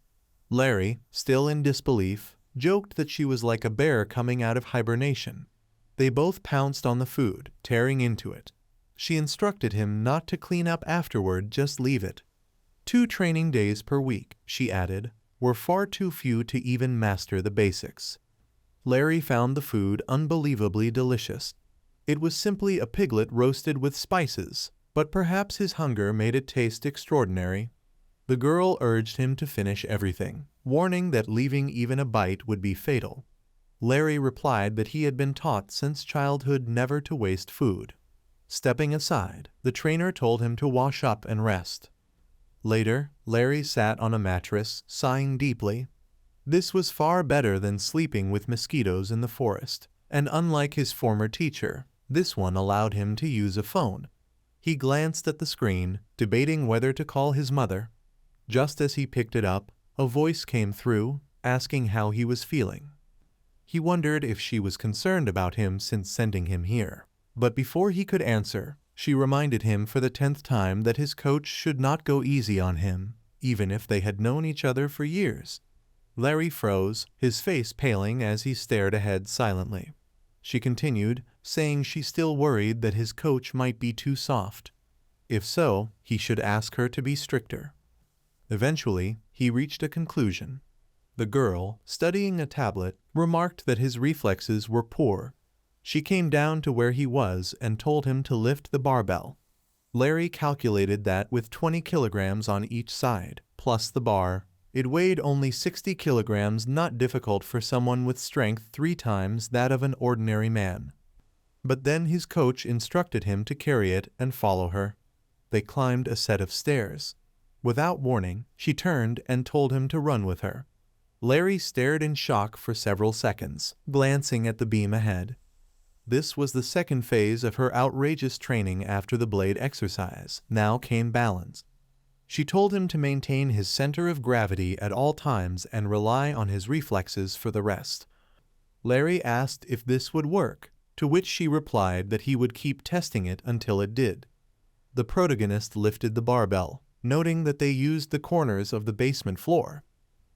Larry, still in disbelief, joked that she was like a bear coming out of hibernation. They both pounced on the food, tearing into it. She instructed him not to clean up afterward, just leave it. 2 training days per week, she added, were far too few to even master the basics. Larry found the food unbelievably delicious. It was simply a piglet roasted with spices, but perhaps his hunger made it taste extraordinary. The girl urged him to finish everything, warning that leaving even a bite would be fatal. Larry replied that he had been taught since childhood never to waste food. Stepping aside, the trainer told him to wash up and rest. Later, Larry sat on a mattress, sighing deeply. This was far better than sleeping with mosquitoes in the forest, and unlike his former teacher, this one allowed him to use a phone. He glanced at the screen, debating whether to call his mother. Just as he picked it up, a voice came through, asking how he was feeling. He wondered if she was concerned about him since sending him here. But before he could answer, she reminded him for the 10th time that his coach should not go easy on him, even if they had known each other for years. Larry froze, his face paling as he stared ahead silently. She continued, saying she still worried that his coach might be too soft. If so, he should ask her to be stricter. Eventually, he reached a conclusion. The girl, studying a tablet, remarked that his reflexes were poor. She came down to where he was and told him to lift the barbell. Larry calculated that with 20 kilograms on each side, plus the bar, it weighed only 60 kilograms, not difficult for someone with strength 3 times that of an ordinary man. But then his coach instructed him to carry it and follow her. They climbed a set of stairs. Without warning, she turned and told him to run with her. Larry stared in shock for several seconds, glancing at the beam ahead. This was the second phase of her outrageous training after the blade exercise. Now came balance. She told him to maintain his center of gravity at all times and rely on his reflexes for the rest. Larry asked if this would work, to which she replied that he would keep testing it until it did. The protagonist lifted the barbell, noting that they used the corners of the basement floor.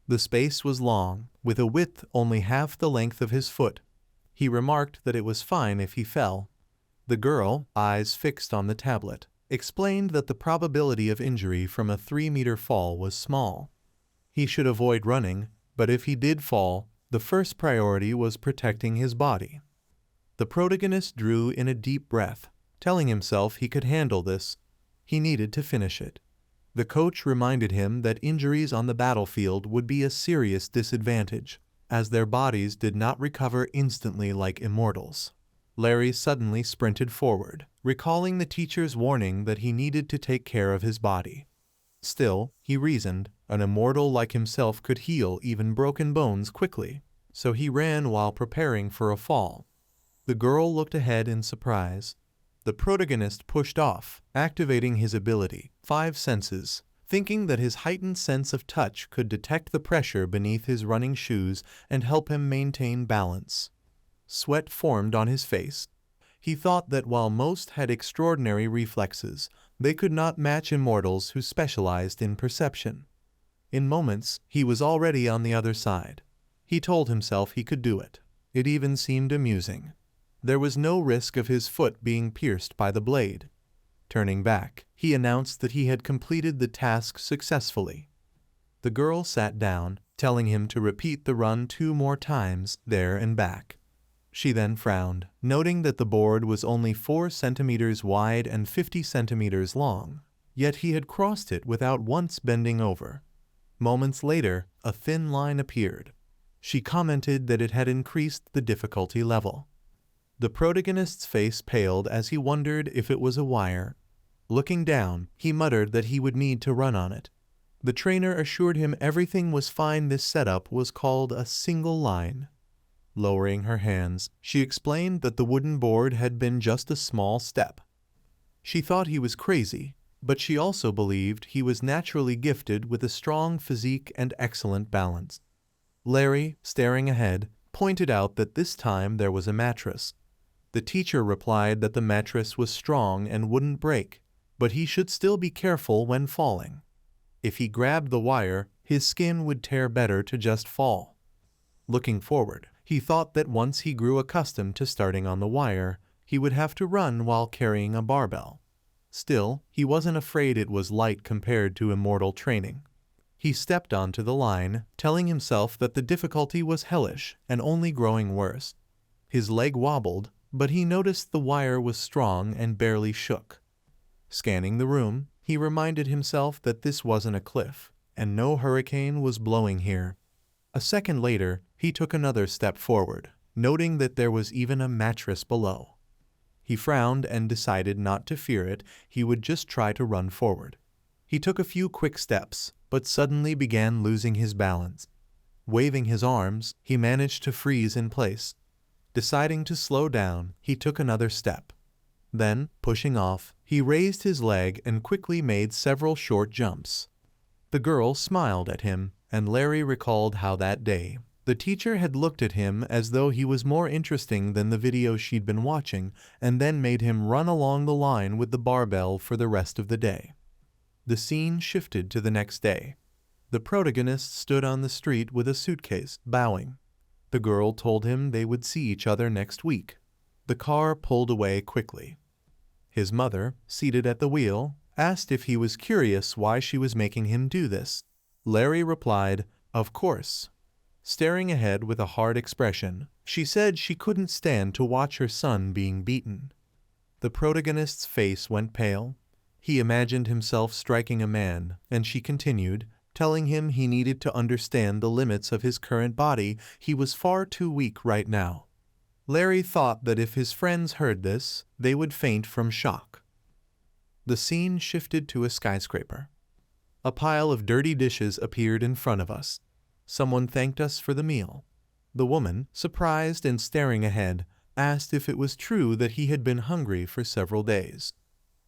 The space was long, with a width only half the length of his foot. He remarked that it was fine if he fell. The girl, eyes fixed on the tablet, explained that the probability of injury from a 3-meter fall was small. He should avoid running, but if he did fall, the first priority was protecting his body. The protagonist drew in a deep breath, telling himself he could handle this. He needed to finish it. The coach reminded him that injuries on the battlefield would be a serious disadvantage, as their bodies did not recover instantly like immortals. Larry suddenly sprinted forward, recalling the teacher's warning that he needed to take care of his body. Still, he reasoned, an immortal like himself could heal even broken bones quickly, so he ran while preparing for a fall. The girl looked ahead in surprise. The protagonist pushed off, activating his ability, 5 senses, thinking that his heightened sense of touch could detect the pressure beneath his running shoes and help him maintain balance. Sweat formed on his face. He thought that while most had extraordinary reflexes, they could not match immortals who specialized in perception. In moments, he was already on the other side. He told himself he could do it. It even seemed amusing. There was no risk of his foot being pierced by the blade. Turning back, he announced that he had completed the task successfully. The girl sat down, telling him to repeat the run 2 more times, there and back. She then frowned, noting that the board was only 4 centimeters wide and 50 centimeters long, yet he had crossed it without once bending over. Moments later, a thin line appeared. She commented that it had increased the difficulty level. The protagonist's face paled as he wondered if it was a wire. Looking down, he muttered that he would need to run on it. The trainer assured him everything was fine. This setup was called a single line. Lowering her hands, she explained that the wooden board had been just a small step. She thought he was crazy, but she also believed he was naturally gifted with a strong physique and excellent balance. Larry, staring ahead, pointed out that this time there was a mattress. The teacher replied that the mattress was strong and wouldn't break, but he should still be careful when falling. If he grabbed the wire, his skin would tear. Better to just fall. Looking forward, he thought that once he grew accustomed to starting on the wire, he would have to run while carrying a barbell. Still, he wasn't afraid. It was light compared to immortal training. He stepped onto the line, telling himself that the difficulty was hellish and only growing worse. His leg wobbled, but he noticed the wire was strong and barely shook. Scanning the room, he reminded himself that this wasn't a cliff, and no hurricane was blowing here. A second later, he took another step forward, noting that there was even a mattress below. He frowned and decided not to fear it. He would just try to run forward. He took a few quick steps, but suddenly began losing his balance. Waving his arms, he managed to freeze in place. Deciding to slow down, he took another step. Then, pushing off, he raised his leg and quickly made several short jumps. The girl smiled at him, and Larry recalled how that day the teacher had looked at him as though he was more interesting than the videos she'd been watching, and then made him run along the line with the barbell for the rest of the day. The scene shifted to the next day. The protagonist stood on the street with a suitcase, bowing. The girl told him they would see each other next week. The car pulled away quickly. His mother, seated at the wheel, asked if he was curious why she was making him do this. Larry replied, "Of course." Staring ahead with a hard expression, she said she couldn't stand to watch her son being beaten. The protagonist's face went pale. He imagined himself striking a man, and she continued, telling him he needed to understand the limits of his current body. He was far too weak right now. Larry thought that if his friends heard this, they would faint from shock. The scene shifted to a skyscraper. A pile of dirty dishes appeared in front of us. Someone thanked us for the meal. The woman, surprised and staring ahead, asked if it was true that he had been hungry for several days.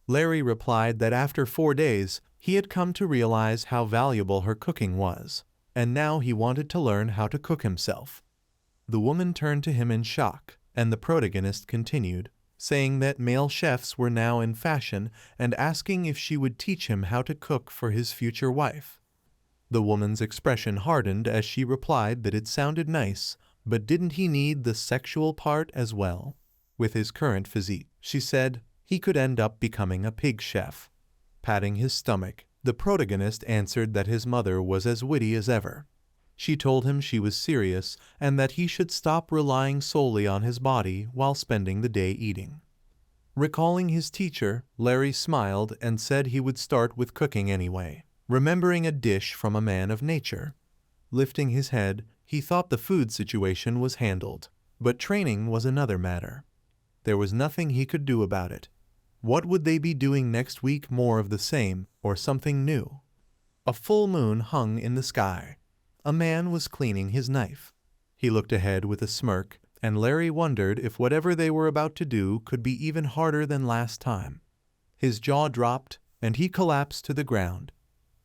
Larry replied that after 4 days, he had come to realize how valuable her cooking was, and now he wanted to learn how to cook himself. The woman turned to him in shock, and the protagonist continued, saying that male chefs were now in fashion and asking if she would teach him how to cook for his future wife. The woman's expression hardened as she replied that it sounded nice, but didn't he need the sexual part as well? With his current physique, she said, he could end up becoming a pig chef. Patting his stomach, the protagonist answered that his mother was as witty as ever. She told him she was serious and that he should stop relying solely on his body while spending the day eating. Recalling his teacher, Larry smiled and said he would start with cooking anyway, remembering a dish from a man of nature. Lifting his head, he thought the food situation was handled, but training was another matter. There was nothing he could do about it. What would they be doing next week? More of the same, or something new? A full moon hung in the sky. A man was cleaning his knife. He looked ahead with a smirk, and Larry wondered if whatever they were about to do could be even harder than last time. His jaw dropped, and he collapsed to the ground.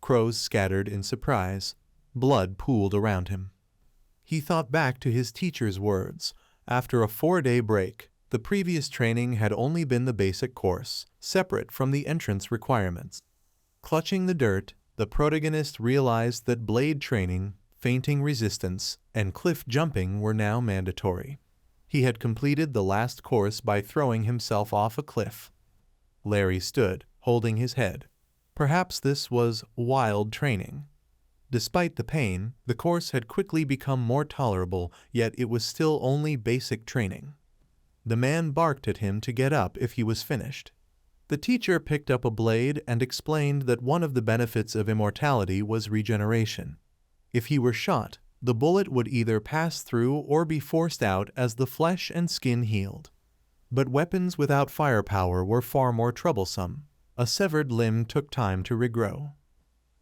Crows scattered in surprise. Blood pooled around him. He thought back to his teacher's words. After a 4-day break, the previous training had only been the basic course, separate from the entrance requirements. Clutching the dirt, the protagonist realized that blade training, fainting resistance, and cliff jumping were now mandatory. He had completed the last course by throwing himself off a cliff. Larry stood, holding his head. Perhaps this was wild training. Despite the pain, the course had quickly become more tolerable, yet it was still only basic training. The man barked at him to get up if he was finished. The teacher picked up a blade and explained that one of the benefits of immortality was regeneration. If he were shot, The bullet would either pass through or be forced out as the flesh and skin healed. But weapons without firepower were far more troublesome. A severed limb took time to regrow.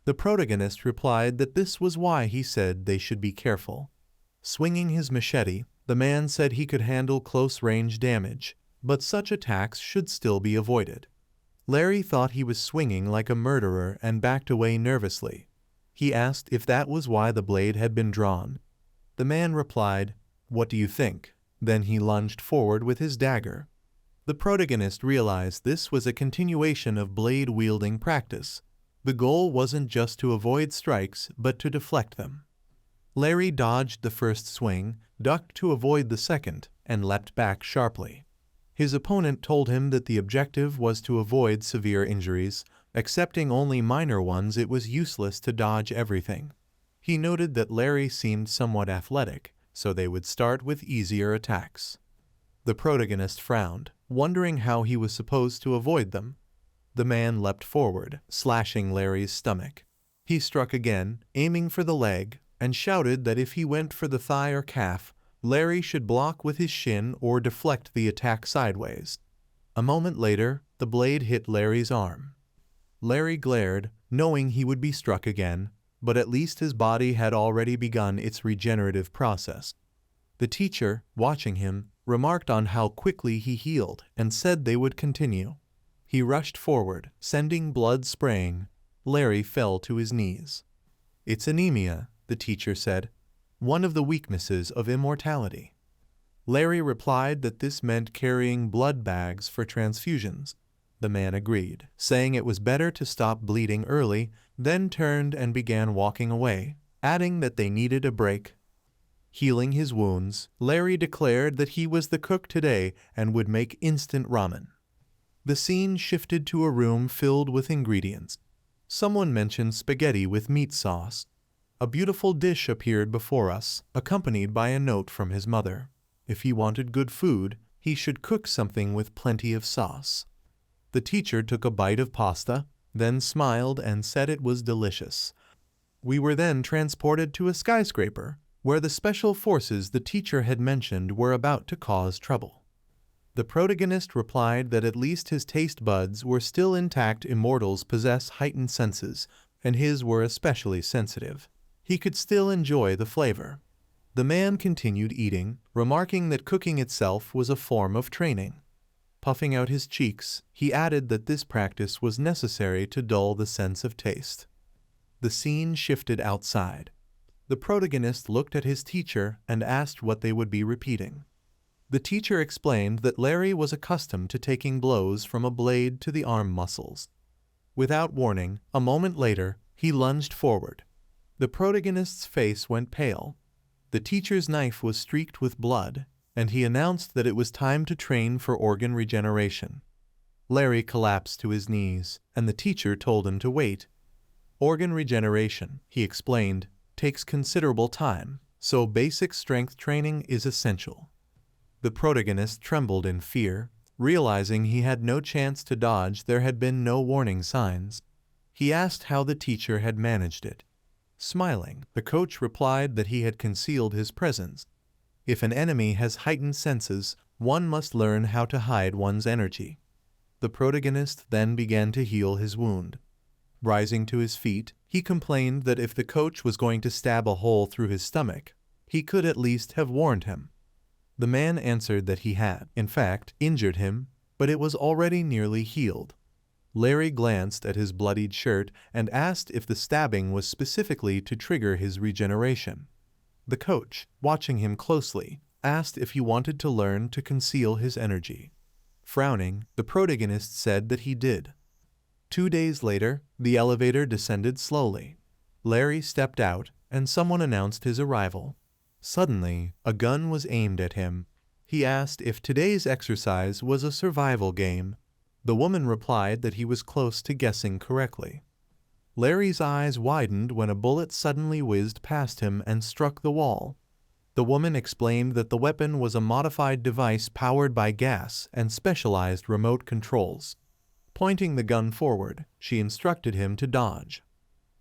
The protagonist replied that this was why he said they should be careful. Swinging his machete, the man said he could handle close-range damage, but such attacks should still be avoided. Larry thought he was swinging like a murderer and backed away nervously. He asked if that was why the blade had been drawn. The man replied, "What do you think?" Then he lunged forward with his dagger. The protagonist realized this was a continuation of blade-wielding practice. The goal wasn't just to avoid strikes, but to deflect them. Larry dodged the first swing, ducked to avoid the second, and leapt back sharply. His opponent told him that the objective was to avoid severe injuries. Accepting only minor ones, it was useless to dodge everything. He noted that Larry seemed somewhat athletic, so they would start with easier attacks. The protagonist frowned, wondering how he was supposed to avoid them. The man leapt forward, slashing Larry's stomach. He struck again, aiming for the leg, and shouted that if he went for the thigh or calf, Larry should block with his shin or deflect the attack sideways. A moment later, the blade hit Larry's arm. Larry glared, knowing he would be struck again, but at least his body had already begun its regenerative process. The teacher, watching him, remarked on how quickly he healed and said they would continue. He rushed forward, sending blood spraying. Larry fell to his knees. "It's anemia," the teacher said, "one of the weaknesses of immortality." Larry replied that this meant carrying blood bags for transfusions. The man agreed, saying it was better to stop bleeding early, then turned and began walking away, adding that they needed a break. Healing his wounds, Larry declared that he was the cook today and would make instant ramen. The scene shifted to a room filled with ingredients. Someone mentioned spaghetti with meat sauce. A beautiful dish appeared before us, accompanied by a note from his mother. If he wanted good food, he should cook something with plenty of sauce. The teacher took a bite of pasta, then smiled and said it was delicious. We were then transported to a skyscraper, where the special forces the teacher had mentioned were about to cause trouble. The protagonist replied that at least his taste buds were still intact. Immortals possess heightened senses, and his were especially sensitive. He could still enjoy the flavor. The man continued eating, remarking that cooking itself was a form of training. Puffing out his cheeks, he added that this practice was necessary to dull the sense of taste. The scene shifted outside. The protagonist looked at his teacher and asked what they would be repeating. The teacher explained that Larry was accustomed to taking blows from a blade to the arm muscles. Without warning, a moment later, he lunged forward. The protagonist's face went pale. The teacher's knife was streaked with blood, and he announced that it was time to train for organ regeneration. Larry collapsed to his knees, and the teacher told him to wait. Organ regeneration, he explained, takes considerable time, so basic strength training is essential. The protagonist trembled in fear, realizing he had no chance to dodge. There had been no warning signs. He asked how the teacher had managed it. Smiling, the coach replied that he had concealed his presence. If an enemy has heightened senses, one must learn how to hide one's energy. The protagonist then began to heal his wound. Rising to his feet, he complained that if the coach was going to stab a hole through his stomach, he could at least have warned him. The man answered that he had, in fact, injured him, but it was already nearly healed. Larry glanced at his bloodied shirt and asked if the stabbing was specifically to trigger his regeneration. The coach, watching him closely, asked if he wanted to learn to conceal his energy. Frowning, the protagonist said that he did. 2 days later, the elevator descended slowly. Larry stepped out, and someone announced his arrival. Suddenly, a gun was aimed at him. He asked if today's exercise was a survival game. The woman replied that he was close to guessing correctly. Larry's eyes widened when a bullet suddenly whizzed past him and struck the wall. The woman explained that the weapon was a modified device powered by gas and specialized remote controls. Pointing the gun forward, she instructed him to dodge.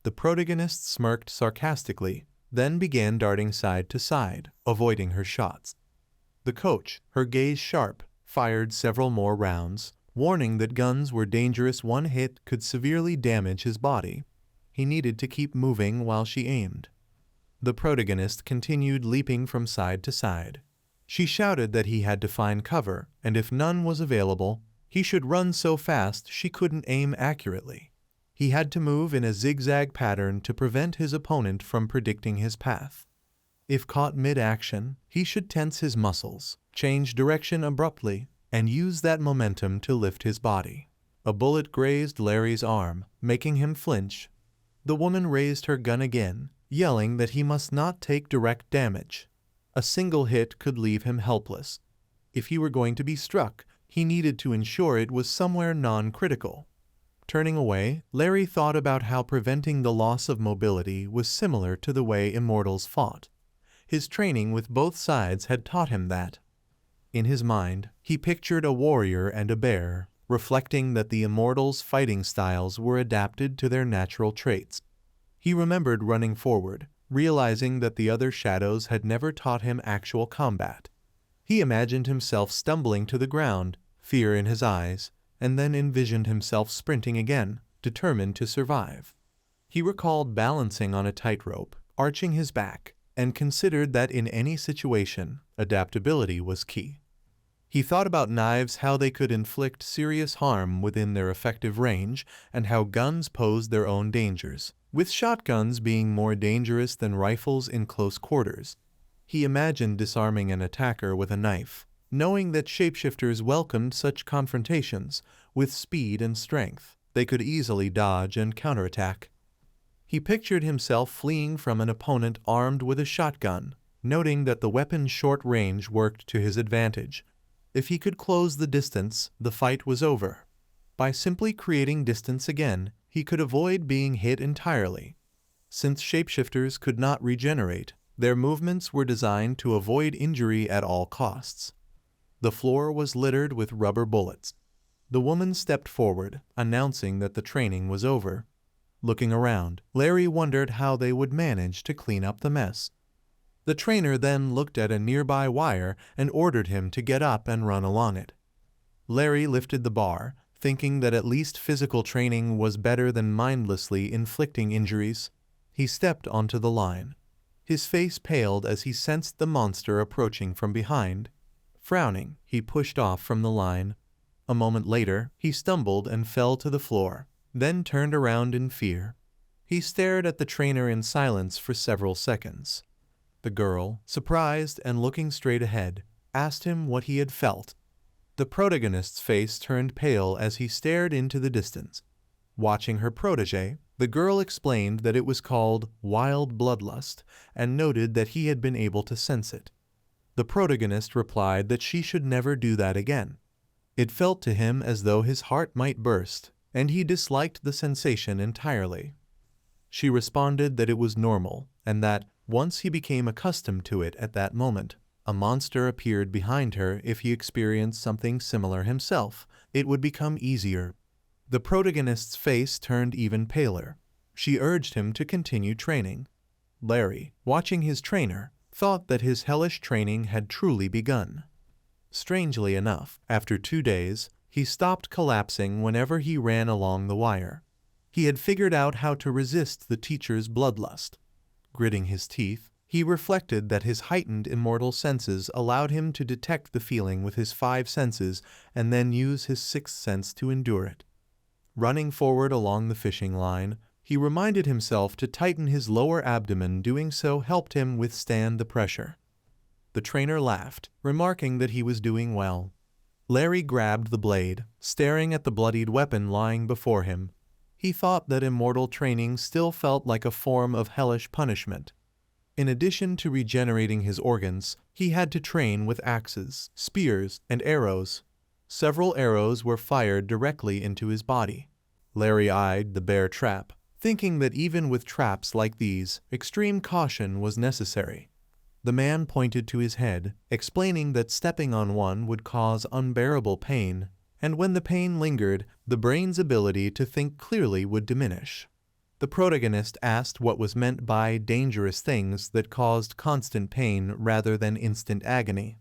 The protagonist smirked sarcastically, then began darting side to side, avoiding her shots. The coach, her gaze sharp, fired several more rounds, warning that guns were dangerous. One hit could severely damage his body. He needed to keep moving while she aimed. The protagonist continued leaping from side to side. She shouted that he had to find cover, and if none was available, he should run so fast she couldn't aim accurately. He had to move in a zigzag pattern to prevent his opponent from predicting his path. If caught mid-action, he should tense his muscles, change direction abruptly, and use that momentum to lift his body. A bullet grazed Larry's arm, making him flinch. The woman raised her gun again, yelling that he must not take direct damage. A single hit could leave him helpless. If he were going to be struck, he needed to ensure it was somewhere non-critical. Turning away, Larry thought about how preventing the loss of mobility was similar to the way immortals fought. His training with both sides had taught him that. In his mind, he pictured a warrior and a bear, reflecting that the immortals' fighting styles were adapted to their natural traits. He remembered running forward, realizing that the other shadows had never taught him actual combat. He imagined himself stumbling to the ground, fear in his eyes, and then envisioned himself sprinting again, determined to survive. He recalled balancing on a tightrope, arching his back, and considered that in any situation, adaptability was key. He thought about knives, how they could inflict serious harm within their effective range, and how guns posed their own dangers, with shotguns being more dangerous than rifles in close quarters. He imagined disarming an attacker with a knife, knowing that shapeshifters welcomed such confrontations. With speed and strength, they could easily dodge and counterattack. He pictured himself fleeing from an opponent armed with a shotgun, noting that the weapon's short range worked to his advantage. If he could close the distance, the fight was over. By simply creating distance again, he could avoid being hit entirely. Since shapeshifters could not regenerate, their movements were designed to avoid injury at all costs. The floor was littered with rubber bullets. The woman stepped forward, announcing that the training was over. Looking around, Larry wondered how they would manage to clean up the mess. The trainer then looked at a nearby wire and ordered him to get up and run along it. Larry lifted the bar, thinking that at least physical training was better than mindlessly inflicting injuries. He stepped onto the line. His face paled as he sensed the monster approaching from behind. Frowning, he pushed off from the line. A moment later, he stumbled and fell to the floor, then turned around in fear. He stared at the trainer in silence for several seconds. The girl, surprised and looking straight ahead, asked him what he had felt. The protagonist's face turned pale as he stared into the distance. Watching her protege, the girl explained that it was called wild bloodlust and noted that he had been able to sense it. The protagonist replied that she should never do that again. It felt to him as though his heart might burst, and he disliked the sensation entirely. She responded that it was normal, and that, once he became accustomed to it at that moment, a monster appeared behind her. If he experienced something similar himself, it would become easier. The protagonist's face turned even paler. She urged him to continue training. Larry, watching his trainer, thought that his hellish training had truly begun. Strangely enough, after 2 days, he stopped collapsing whenever he ran along the wire. He had figured out how to resist the teacher's bloodlust. Gritting his teeth, he reflected that his heightened immortal senses allowed him to detect the feeling with his 5 senses and then use his 6th sense to endure it. Running forward along the fishing line, he reminded himself to tighten his lower abdomen. Doing so helped him withstand the pressure. The trainer laughed, remarking that he was doing well. Larry grabbed the blade, staring at the bloodied weapon lying before him. He thought that immortal training still felt like a form of hellish punishment. In addition to regenerating his organs, he had to train with axes, spears, and arrows. Several arrows were fired directly into his body. Larry eyed the bear trap, thinking that even with traps like these, extreme caution was necessary. The man pointed to his head, explaining that stepping on one would cause unbearable pain, and when the pain lingered, the brain's ability to think clearly would diminish. The protagonist asked what was meant by dangerous things that caused constant pain rather than instant agony.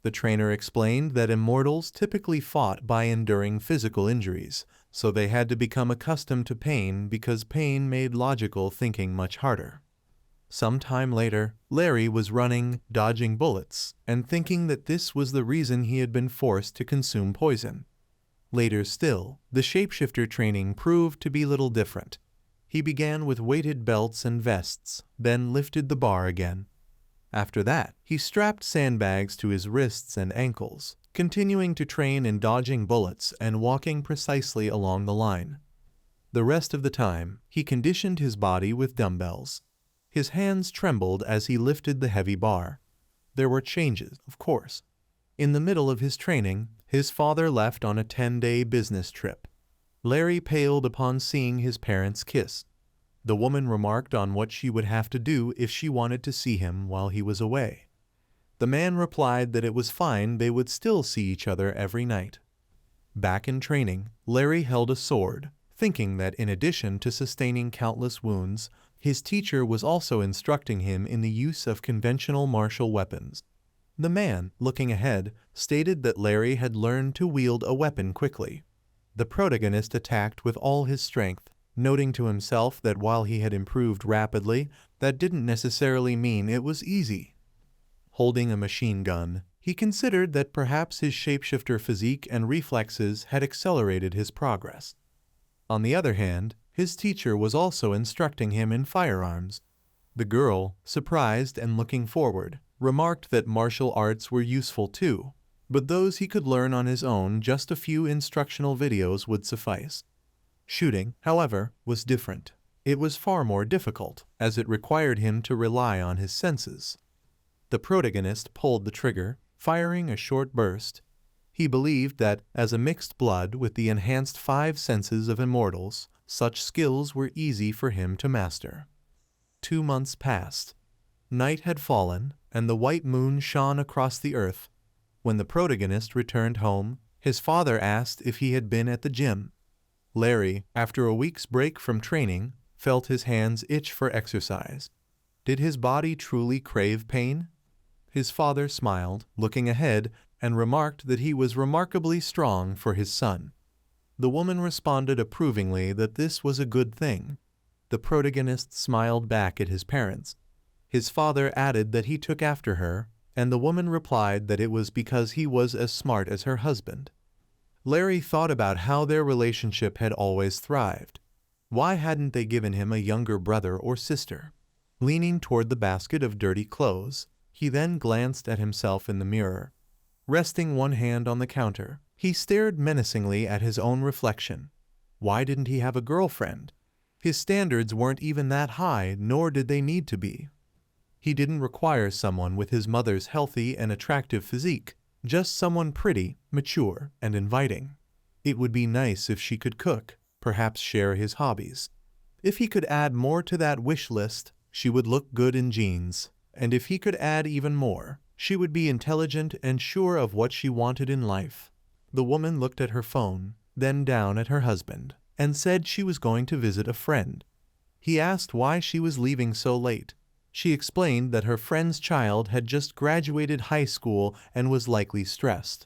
The trainer explained that immortals typically fought by enduring physical injuries, so they had to become accustomed to pain because pain made logical thinking much harder. Some time later, Larry was running, dodging bullets, and thinking that this was the reason he had been forced to consume poison. Later still, the shapeshifter training proved to be little different. He began with weighted belts and vests, then lifted the bar again. After that, he strapped sandbags to his wrists and ankles, continuing to train in dodging bullets and walking precisely along the line. The rest of the time, he conditioned his body with dumbbells. His hands trembled as he lifted the heavy bar. There were changes, of course. In the middle of his training, his father left on a 10-day business trip. Larry paled upon seeing his parents kiss. The woman remarked on what she would have to do if she wanted to see him while he was away. The man replied that it was fine, they would still see each other every night. Back in training, Larry held a sword, thinking that in addition to sustaining countless wounds, his teacher was also instructing him in the use of conventional martial weapons. The man, looking ahead, stated that Larry had learned to wield a weapon quickly. The protagonist attacked with all his strength, noting to himself that while he had improved rapidly, that didn't necessarily mean it was easy. Holding a machine gun, he considered that perhaps his shapeshifter physique and reflexes had accelerated his progress. On the other hand, his teacher was also instructing him in firearms. The girl, surprised and looking forward, remarked that martial arts were useful too, but those he could learn on his own, just a few instructional videos would suffice. Shooting, however, was different. It was far more difficult, as it required him to rely on his senses. The protagonist pulled the trigger, firing a short burst. He believed that, as a mixed blood with the enhanced 5 senses of immortals, such skills were easy for him to master. 2 months passed. Night had fallen, and the white moon shone across the earth. When the protagonist returned home, his father asked if he had been at the gym. Larry, after a week's break from training, felt his hands itch for exercise. Did his body truly crave pain? His father smiled, looking ahead, and remarked that he was remarkably strong for his son. The woman responded approvingly that this was a good thing. The protagonist smiled back at his parents. His father added that he took after her, and the woman replied that it was because he was as smart as her husband. Larry thought about how their relationship had always thrived. Why hadn't they given him a younger brother or sister? Leaning toward the basket of dirty clothes, he then glanced at himself in the mirror. Resting one hand on the counter, he stared menacingly at his own reflection. Why didn't he have a girlfriend? His standards weren't even that high, nor did they need to be. He didn't require someone with his mother's healthy and attractive physique, just someone pretty, mature, and inviting. It would be nice if she could cook, perhaps share his hobbies. If he could add more to that wish list, she would look good in jeans. And if he could add even more, she would be intelligent and sure of what she wanted in life. The woman looked at her phone, then down at her husband, and said she was going to visit a friend. He asked why she was leaving so late. She explained that her friend's child had just graduated high school and was likely stressed.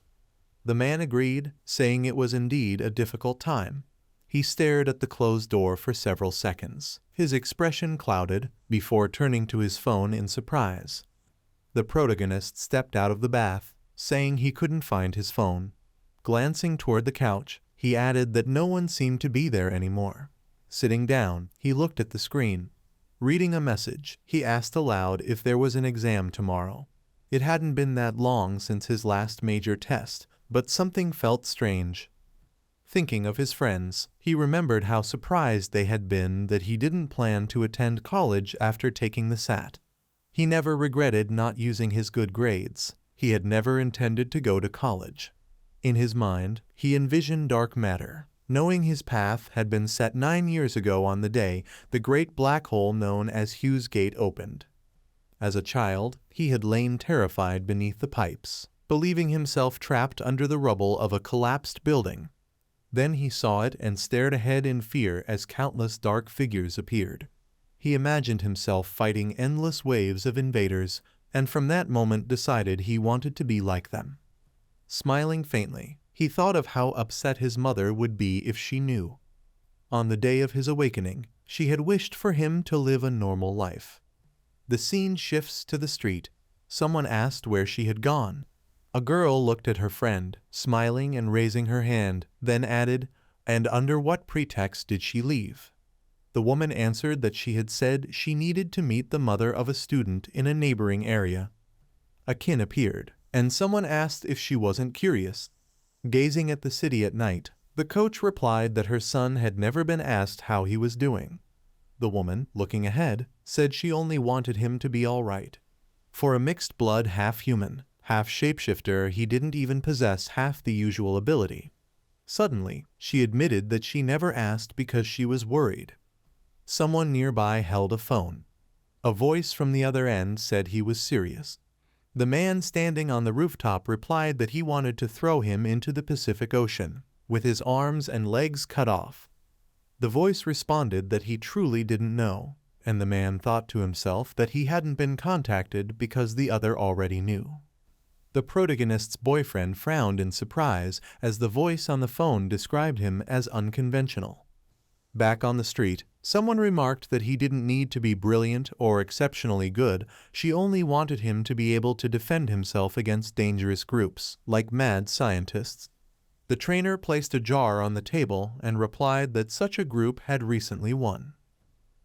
The man agreed, saying it was indeed a difficult time. He stared at the closed door for several seconds, his expression clouded, before turning to his phone in surprise. The protagonist stepped out of the bath, saying he couldn't find his phone. Glancing toward the couch, he added that no one seemed to be there anymore. Sitting down, he looked at the screen. Reading a message, he asked aloud if there was an exam tomorrow. It hadn't been that long since his last major test, but something felt strange. Thinking of his friends, he remembered how surprised they had been that he didn't plan to attend college after taking the SAT. He never regretted not using his good grades. He had never intended to go to college. In his mind, he envisioned dark matter, knowing his path had been set 9 years ago on the day the great black hole known as Hugh's Gate opened. As a child, he had lain terrified beneath the pipes, believing himself trapped under the rubble of a collapsed building. Then he saw it and stared ahead in fear as countless dark figures appeared. He imagined himself fighting endless waves of invaders, and from that moment decided he wanted to be like them. Smiling faintly, he thought of how upset his mother would be if she knew. On the day of his awakening, she had wished for him to live a normal life. The scene shifts to the street. Someone asked where she had gone. A girl looked at her friend, smiling and raising her hand, then added, "And under what pretext did she leave?" The woman answered that she had said she needed to meet the mother of a student in a neighboring area. A kin appeared, and someone asked if she wasn't curious. Gazing at the city at night, the coach replied that her son had never been asked how he was doing. The woman, looking ahead, said she only wanted him to be all right. For a mixed blood half-human, half-shapeshifter, he didn't even possess half the usual ability. Suddenly, she admitted that she never asked because she was worried. Someone nearby held a phone. A voice from the other end said he was serious. The man standing on the rooftop replied that he wanted to throw him into the Pacific Ocean, with his arms and legs cut off. The voice responded that he truly didn't know, and the man thought to himself that he hadn't been contacted because the other already knew. The protagonist's boyfriend frowned in surprise as the voice on the phone described him as unconventional. Back on the street, someone remarked that he didn't need to be brilliant or exceptionally good, she only wanted him to be able to defend himself against dangerous groups, like mad scientists. The trainer placed a jar on the table and replied that such a group had recently won.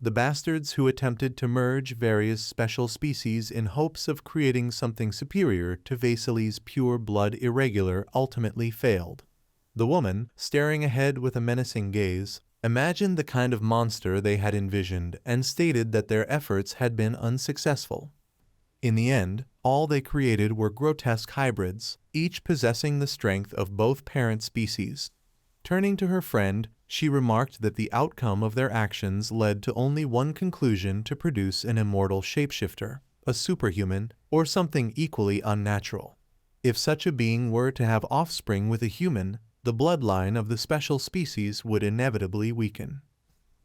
The bastards who attempted to merge various special species in hopes of creating something superior to Vasily's pure-blood irregular ultimately failed. The woman, staring ahead with a menacing gaze, imagined the kind of monster they had envisioned and stated that their efforts had been unsuccessful. In the end, all they created were grotesque hybrids, each possessing the strength of both parent species. Turning to her friend, she remarked that the outcome of their actions led to only one conclusion: to produce an immortal shapeshifter, a superhuman, or something equally unnatural. If such a being were to have offspring with a human, the bloodline of the special species would inevitably weaken.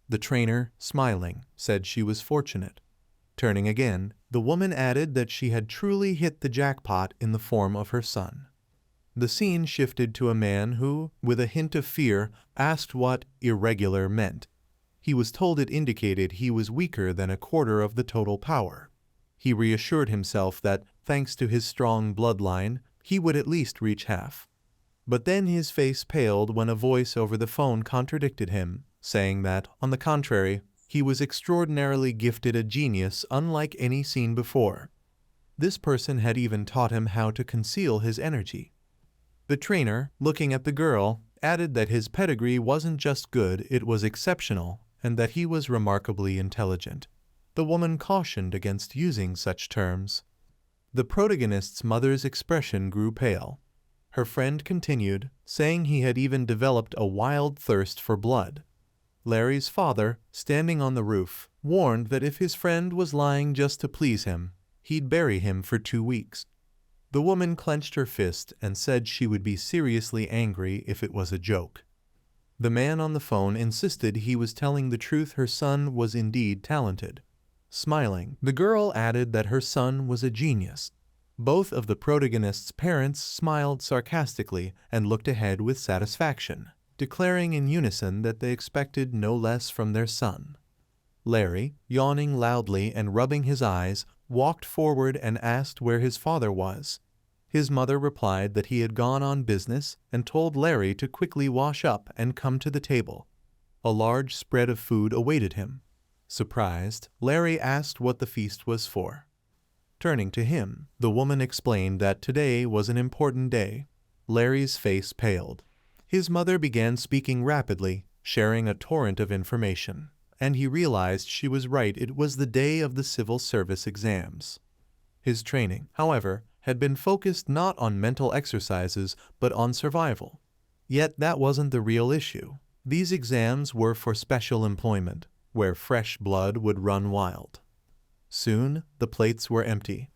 The trainer, smiling, said she was fortunate. Turning again, the woman added that she had truly hit the jackpot in the form of her son. The scene shifted to a man who, with a hint of fear, asked what irregular meant. He was told it indicated he was weaker than a quarter of the total power. He reassured himself that, thanks to his strong bloodline, he would at least reach half. But then his face paled when a voice over the phone contradicted him, saying that, on the contrary, he was extraordinarily gifted, a genius unlike any seen before. This person had even taught him how to conceal his energy. The trainer, looking at the girl, added that his pedigree wasn't just good, it was exceptional, and that he was remarkably intelligent. The woman cautioned against using such terms. The protagonist's mother's expression grew pale. Her friend continued, saying he had even developed a wild thirst for blood. Larry's father, standing on the roof, warned that if his friend was lying just to please him, he'd bury him for 2 weeks. The woman clenched her fist and said she would be seriously angry if it was a joke. The man on the phone insisted he was telling the truth. Her son was indeed talented. Smiling, the girl added that her son was a genius. Both of the protagonist's parents smiled sarcastically and looked ahead with satisfaction, declaring in unison that they expected no less from their son. Larry, yawning loudly and rubbing his eyes, walked forward and asked where his father was. His mother replied that he had gone on business and told Larry to quickly wash up and come to the table. A large spread of food awaited him. Surprised, Larry asked what the feast was for. Turning to him, the woman explained that today was an important day. Larry's face paled. His mother began speaking rapidly, sharing a torrent of information, and he realized she was right. It was the day of the civil service exams. His training, however, had been focused not on mental exercises but on survival. Yet that wasn't the real issue. These exams were for special employment, where fresh blood would run wild. Soon, the plates were empty.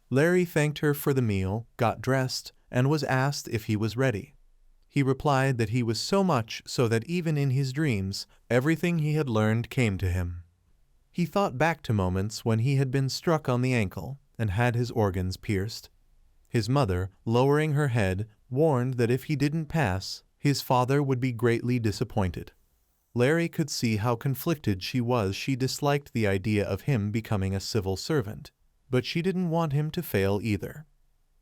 Larry thanked her for the meal, got dressed, and was asked if he was ready. He replied that he was so much so that even in his dreams, everything he had learned came to him. He thought back to moments when he had been struck on the ankle and had his organs pierced. His mother, lowering her head, warned that if he didn't pass, his father would be greatly disappointed. Larry could see how conflicted she was. She disliked the idea of him becoming a civil servant, but she didn't want him to fail either.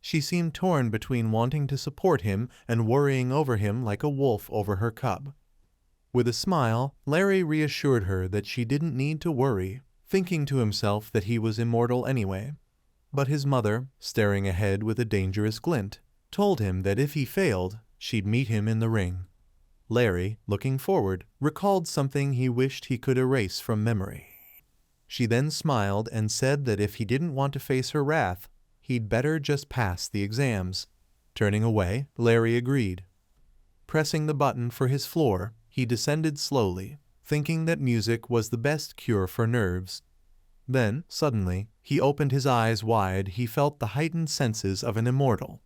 She seemed torn between wanting to support him and worrying over him like a wolf over her cub. With a smile, Larry reassured her that she didn't need to worry, thinking to himself that he was immortal anyway. But his mother, staring ahead with a dangerous glint, told him that if he failed, she'd meet him in the ring. Larry, looking forward, recalled something he wished he could erase from memory. She then smiled and said that if he didn't want to face her wrath, he'd better just pass the exams. Turning away, Larry agreed. Pressing the button for his floor, he descended slowly, thinking that music was the best cure for nerves. Then, suddenly, he opened his eyes wide. He felt the heightened senses of an immortal.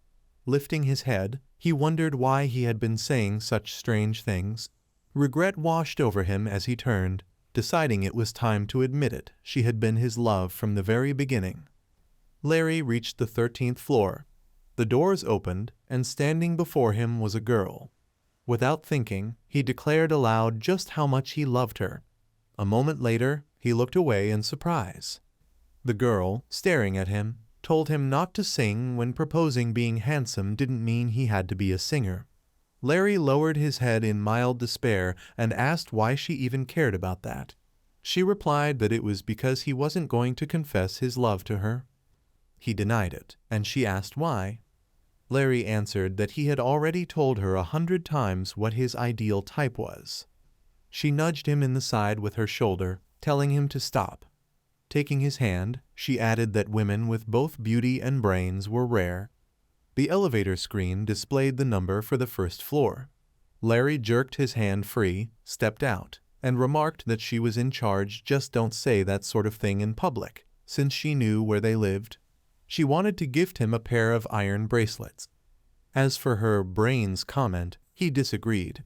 Lifting his head, he wondered why he had been saying such strange things. Regret washed over him as he turned, deciding it was time to admit it. She had been his love from the very beginning. Larry reached the 13th floor. The doors opened, and standing before him was a girl. Without thinking, he declared aloud just how much he loved her. A moment later, he looked away in surprise. The girl, staring at him, told him not to sing when proposing. Being handsome didn't mean he had to be a singer. Larry lowered his head in mild despair and asked why she even cared about that. She replied that it was because he wasn't going to confess his love to her. He denied it, and she asked why. Larry answered that he had already told her 100 times what his ideal type was. She nudged him in the side with her shoulder, telling him to stop. Taking his hand, she added that women with both beauty and brains were rare. The elevator screen displayed the number for the first floor. Larry jerked his hand free, stepped out, and remarked that she was in charge. Just don't say that sort of thing in public, since she knew where they lived. She wanted to gift him a pair of iron bracelets. As for her brains comment, he disagreed.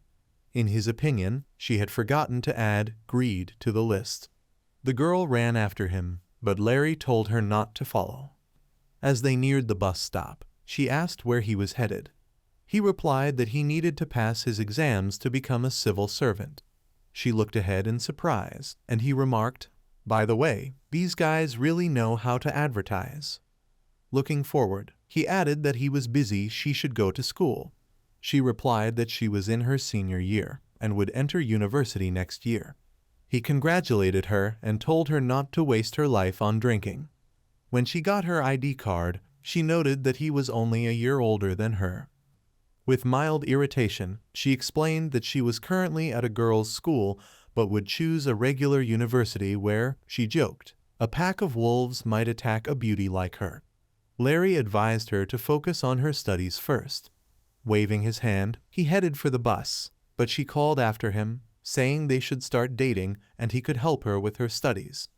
In his opinion, she had forgotten to add greed to the list. The girl ran after him, but Larry told her not to follow. As they neared the bus stop, she asked where he was headed. He replied that he needed to pass his exams to become a civil servant. She looked ahead in surprise, and he remarked, "By the way, these guys really know how to advertise." Looking forward, he added that he was busy. She should go to school. She replied that she was in her senior year and would enter university next year. He congratulated her and told her not to waste her life on drinking. When she got her ID card, she noted that he was only a year older than her. With mild irritation, she explained that she was currently at a girls' school but would choose a regular university where, she joked, a pack of wolves might attack a beauty like her. Larry advised her to focus on her studies first. Waving his hand, he headed for the bus, but she called after him, saying they should start dating and he could help her with her studies.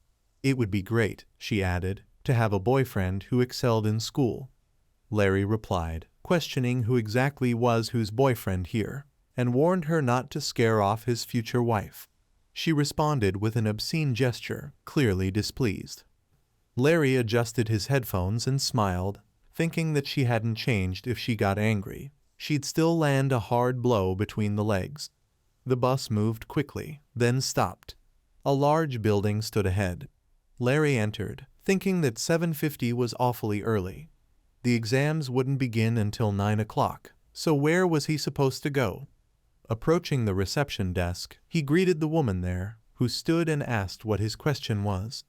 It would be great, she added, to have a boyfriend who excelled in school. Larry replied, questioning who exactly was whose boyfriend here, and warned her not to scare off his future wife. She responded with an obscene gesture, clearly displeased. Larry adjusted his headphones and smiled, thinking that she hadn't changed. If she got angry, she'd still land a hard blow between the legs. The bus moved quickly, then stopped. A large building stood ahead. Larry entered, thinking that 7:50 was awfully early. The exams wouldn't begin until 9 o'clock, so where was he supposed to go? Approaching the reception desk, he greeted the woman there, who stood and asked what his question was.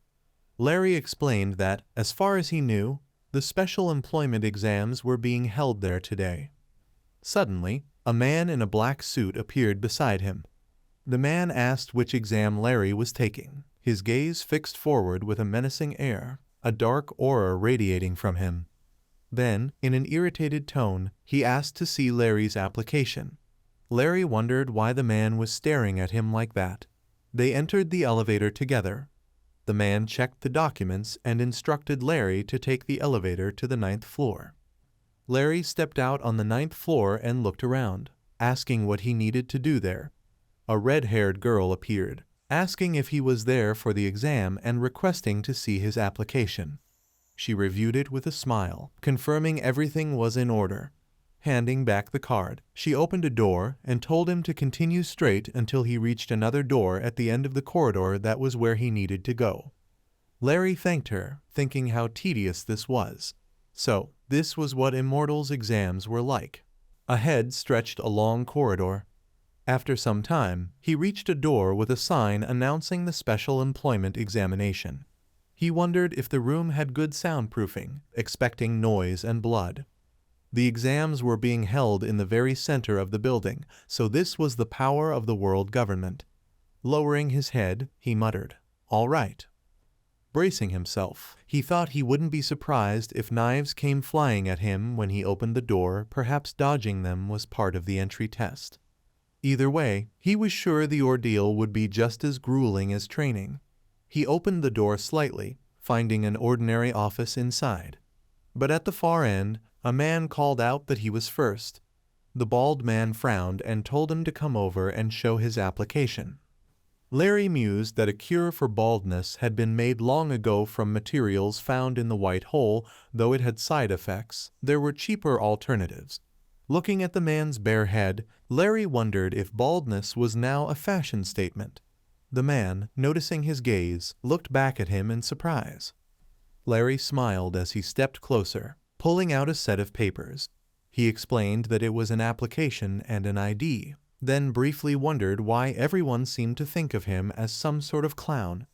Larry explained that, as far as he knew, the special employment exams were being held there today. Suddenly, a man in a black suit appeared beside him. The man asked which exam Larry was taking, his gaze fixed forward with a menacing air, a dark aura radiating from him. Then, in an irritated tone, he asked to see Larry's application. Larry wondered why the man was staring at him like that. They entered the elevator together. The man checked the documents and instructed Larry to take the elevator to the 9th floor. Larry stepped out on the 9th floor and looked around. asking what he needed to do there. A red-haired girl appeared, asking if he was there for the exam and requesting to see his application. She reviewed it with a smile, confirming everything was in order. Handing back the card, she opened a door and told him to continue straight until he reached another door at the end of the corridor that was where he needed to go. Larry thanked her, thinking how tedious this was. So, this was what Immortals exams were like. Ahead stretched a long corridor. After some time, he reached a door with a sign announcing the special employment examination. He wondered if the room had good soundproofing, expecting noise and blood. The exams were being held in the very center of the building, so this was the power of the world government. Lowering his head, he muttered, "All right." Bracing himself, he thought he wouldn't be surprised if knives came flying at him when he opened the door, perhaps dodging them was part of the entry test. Either way, he was sure the ordeal would be just as grueling as training. He opened the door slightly, finding an ordinary office inside. But at the far end, a man called out that he was first. The bald man frowned and told him to come over and show his application. Larry mused that a cure for baldness had been made long ago from materials found in the white hole. Though it had side effects, there were cheaper alternatives. Looking at the man's bare head, Larry wondered if baldness was now a fashion statement. The man, noticing his gaze, looked back at him in surprise. Larry smiled as he stepped closer, pulling out a set of papers. He explained that it was an application and an ID, then briefly wondered why everyone seemed to think of him as some sort of clown.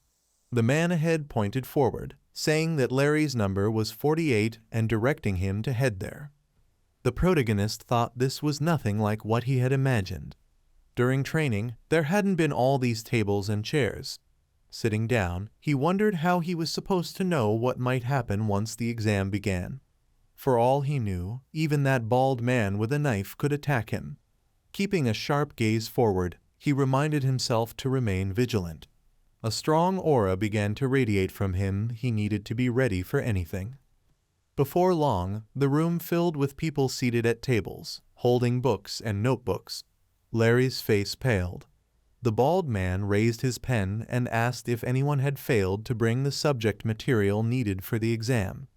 The man ahead pointed forward, saying that Larry's number was 48 and directing him to head there. The protagonist thought this was nothing like what he had imagined. During training, there hadn't been all these tables and chairs. Sitting down, he wondered how he was supposed to know what might happen once the exam began. For all he knew, even that bald man with a knife could attack him. Keeping a sharp gaze forward, he reminded himself to remain vigilant. A strong aura began to radiate from him. He needed to be ready for anything. Before long, the room filled with people seated at tables, holding books and notebooks. Larry's face paled. The bald man raised his pen and asked if anyone had failed to bring the subject material needed for the exam.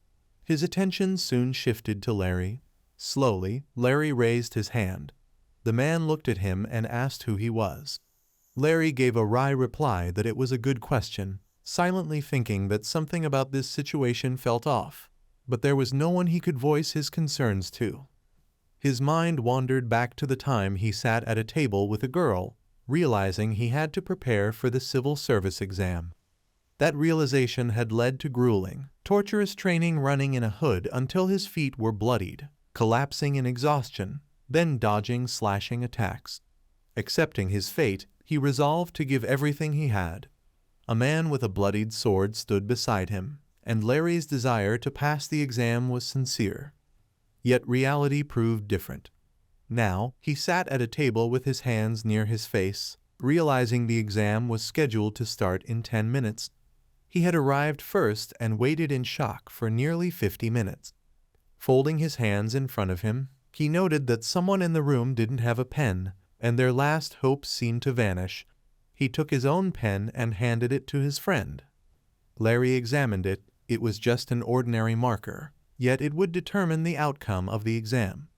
His attention soon shifted to Larry. Slowly, Larry raised his hand. The man looked at him and asked who he was. Larry gave a wry reply that it was a good question, silently thinking that something about this situation felt off, but there was no one he could voice his concerns to. His mind wandered back to the time he sat at a table with a girl, realizing he had to prepare for the civil service exam. That realization had led to grueling, torturous training, running in a hood until his feet were bloodied, collapsing in exhaustion, then dodging slashing attacks. Accepting his fate, he resolved to give everything he had. A man with a bloodied sword stood beside him, and Larry's desire to pass the exam was sincere. Yet reality proved different. Now, he sat at a table with his hands near his face, realizing the exam was scheduled to start in 10 minutes. He had arrived first and waited in shock for nearly 50 minutes. Folding his hands in front of him, he noted that someone in the room didn't have a pen, and their last hopes seemed to vanish. He took his own pen and handed it to his friend. Larry examined it. It was just an ordinary marker, yet it would determine the outcome of the exam.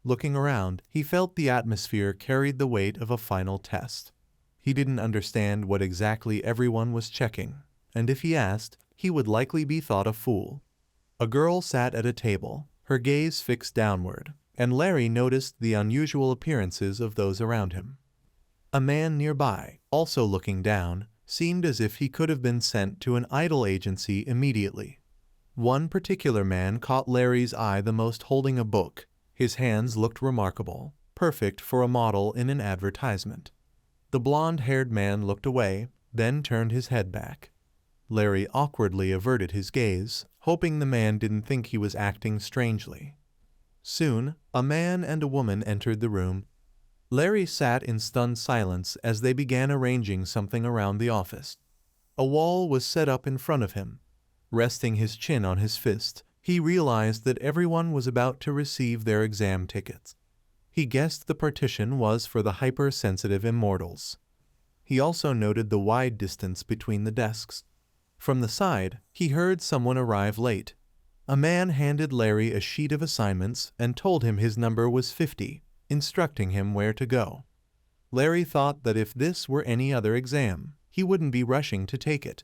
Looking around, he felt the atmosphere carried the weight of a final test. He didn't understand what exactly everyone was checking, and if he asked, he would likely be thought a fool. A girl sat at a table, her gaze fixed downward, and Larry noticed the unusual appearances of those around him. A man nearby, also looking down, seemed as if he could have been sent to an idol agency immediately. One particular man caught Larry's eye the most, holding a book. His hands looked remarkable, perfect for a model in an advertisement. The blonde-haired man looked away, then turned his head back. Larry awkwardly averted his gaze, hoping the man didn't think he was acting strangely. Soon, a man and a woman entered the room. Larry sat in stunned silence as they began arranging something around the office. A wall was set up in front of him. Resting his chin on his fist, he realized that everyone was about to receive their exam tickets. He guessed the partition was for the hypersensitive immortals. He also noted the wide distance between the desks. From the side, he heard someone arrive late. A man handed Larry a sheet of assignments and told him his number was 50, instructing him where to go. Larry thought that if this were any other exam, he wouldn't be rushing to take it.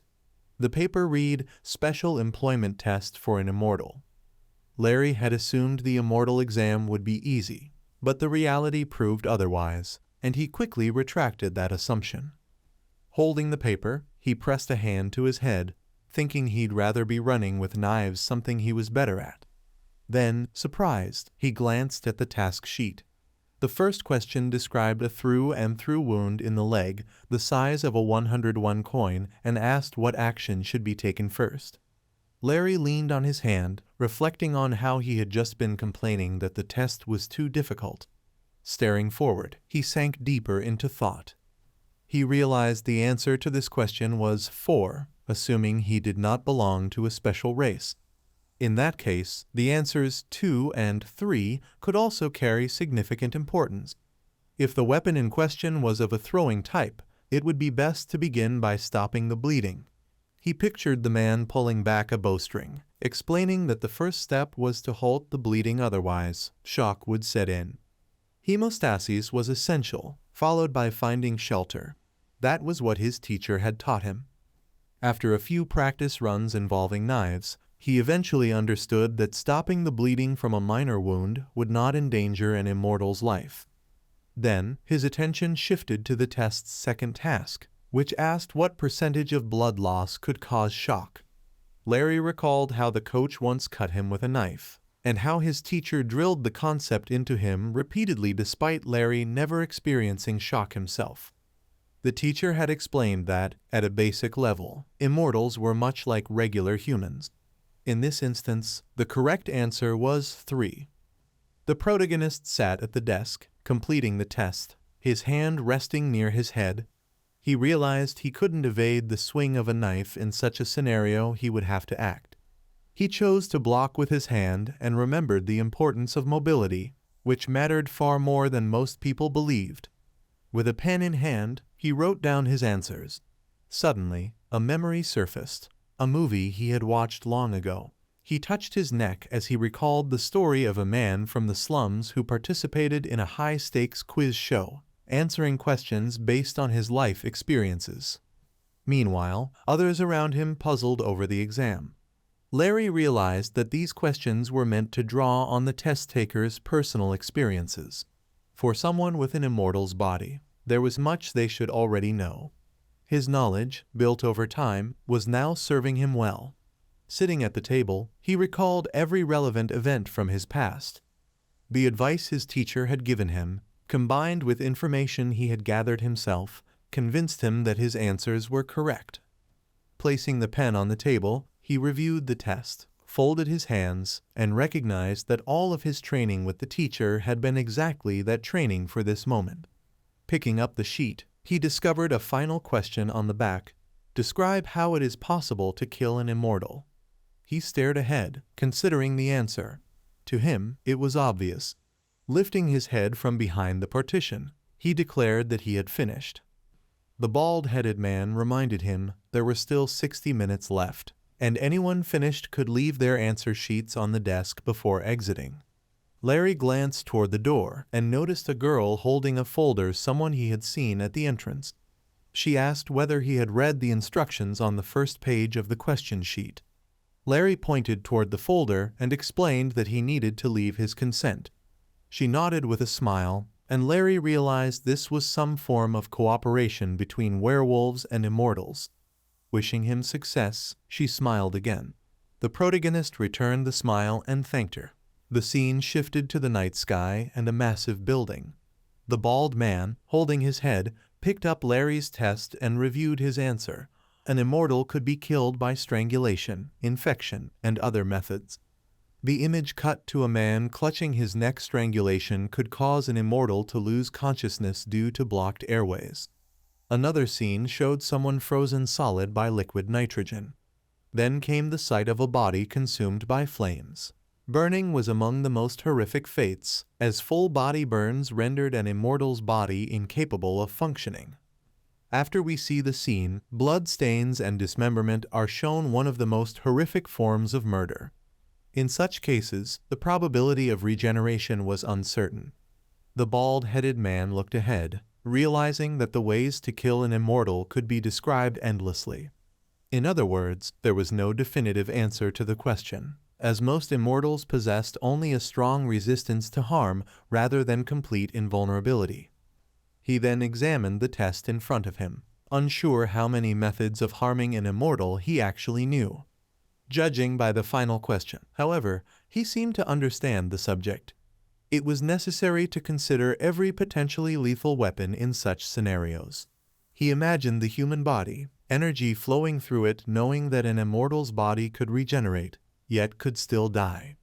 The paper read, "Special Employment Test for an Immortal." Larry had assumed the immortal exam would be easy, but the reality proved otherwise, and he quickly retracted that assumption. Holding the paper, he pressed a hand to his head, thinking he'd rather be running with knives, something he was better at. Then, surprised, he glanced at the task sheet. The first question described a through-and-through wound in the leg, the size of a 101 coin, and asked what action should be taken first. Larry leaned on his hand, reflecting on how he had just been complaining that the test was too difficult. Staring forward, he sank deeper into thought. He realized the answer to this question was 4, assuming he did not belong to a special race. In that case, the answers 2 and 3 could also carry significant importance. If the weapon in question was of a throwing type, it would be best to begin by stopping the bleeding. He pictured the man pulling back a bowstring, explaining that the first step was to halt the bleeding, otherwise shock would set in. Hemostasis was essential, followed by finding shelter. That was what his teacher had taught him. After a few practice runs involving knives, he eventually understood that stopping the bleeding from a minor wound would not endanger an immortal's life. Then, his attention shifted to the test's second task, which asked what percentage of blood loss could cause shock. Larry recalled how the coach once cut him with a knife, and how his teacher drilled the concept into him repeatedly despite Larry never experiencing shock himself. The teacher had explained that, at a basic level, immortals were much like regular humans. In this instance, the correct answer was 3. The protagonist sat at the desk, completing the test, his hand resting near his head. He realized he couldn't evade the swing of a knife in such a scenario. He would have to act. He chose to block with his hand and remembered the importance of mobility, which mattered far more than most people believed. With a pen in hand, he wrote down his answers. Suddenly, a memory surfaced. A movie he had watched long ago. He touched his neck as he recalled the story of a man from the slums who participated in a high-stakes quiz show, answering questions based on his life experiences. Meanwhile, others around him puzzled over the exam. Larry realized that these questions were meant to draw on the test-taker's personal experiences. For someone with an immortal's body, there was much they should already know. His knowledge, built over time, was now serving him well. Sitting at the table, he recalled every relevant event from his past. The advice his teacher had given him, combined with information he had gathered himself, convinced him that his answers were correct. Placing the pen on the table, he reviewed the test, folded his hands, and recognized that all of his training with the teacher had been exactly that training for this moment. Picking up the sheet, he discovered a final question on the back. Describe how it is possible to kill an immortal. He stared ahead, considering the answer. To him, it was obvious. Lifting his head from behind the partition, he declared that he had finished. The bald-headed man reminded him there were still 60 minutes left, and anyone finished could leave their answer sheets on the desk before exiting. Larry glanced toward the door and noticed a girl holding a folder, someone he had seen at the entrance. She asked whether he had read the instructions on the first page of the question sheet. Larry pointed toward the folder and explained that he needed to leave his consent. She nodded with a smile, and Larry realized this was some form of cooperation between werewolves and immortals. Wishing him success, she smiled again. The protagonist returned the smile and thanked her. The scene shifted to the night sky and a massive building. The bald man, holding his head, picked up Larry's test and reviewed his answer. An immortal could be killed by strangulation, infection, and other methods. The image cut to a man clutching his neck. Strangulation could cause an immortal to lose consciousness due to blocked airways. Another scene showed someone frozen solid by liquid nitrogen. Then came the sight of a body consumed by flames. Burning was among the most horrific fates, as full body burns rendered an immortal's body incapable of functioning. After we see the scene, blood stains and dismemberment are shown, one of the most horrific forms of murder. In such cases, the probability of regeneration was uncertain. The bald-headed man looked ahead, realizing that the ways to kill an immortal could be described endlessly. In other words, there was no definitive answer to the question, as most immortals possessed only a strong resistance to harm rather than complete invulnerability. He then examined the test in front of him, unsure how many methods of harming an immortal he actually knew. Judging by the final question, however, he seemed to understand the subject. It was necessary to consider every potentially lethal weapon in such scenarios. He imagined the human body, energy flowing through it, knowing that an immortal's body could regenerate, yet could still die.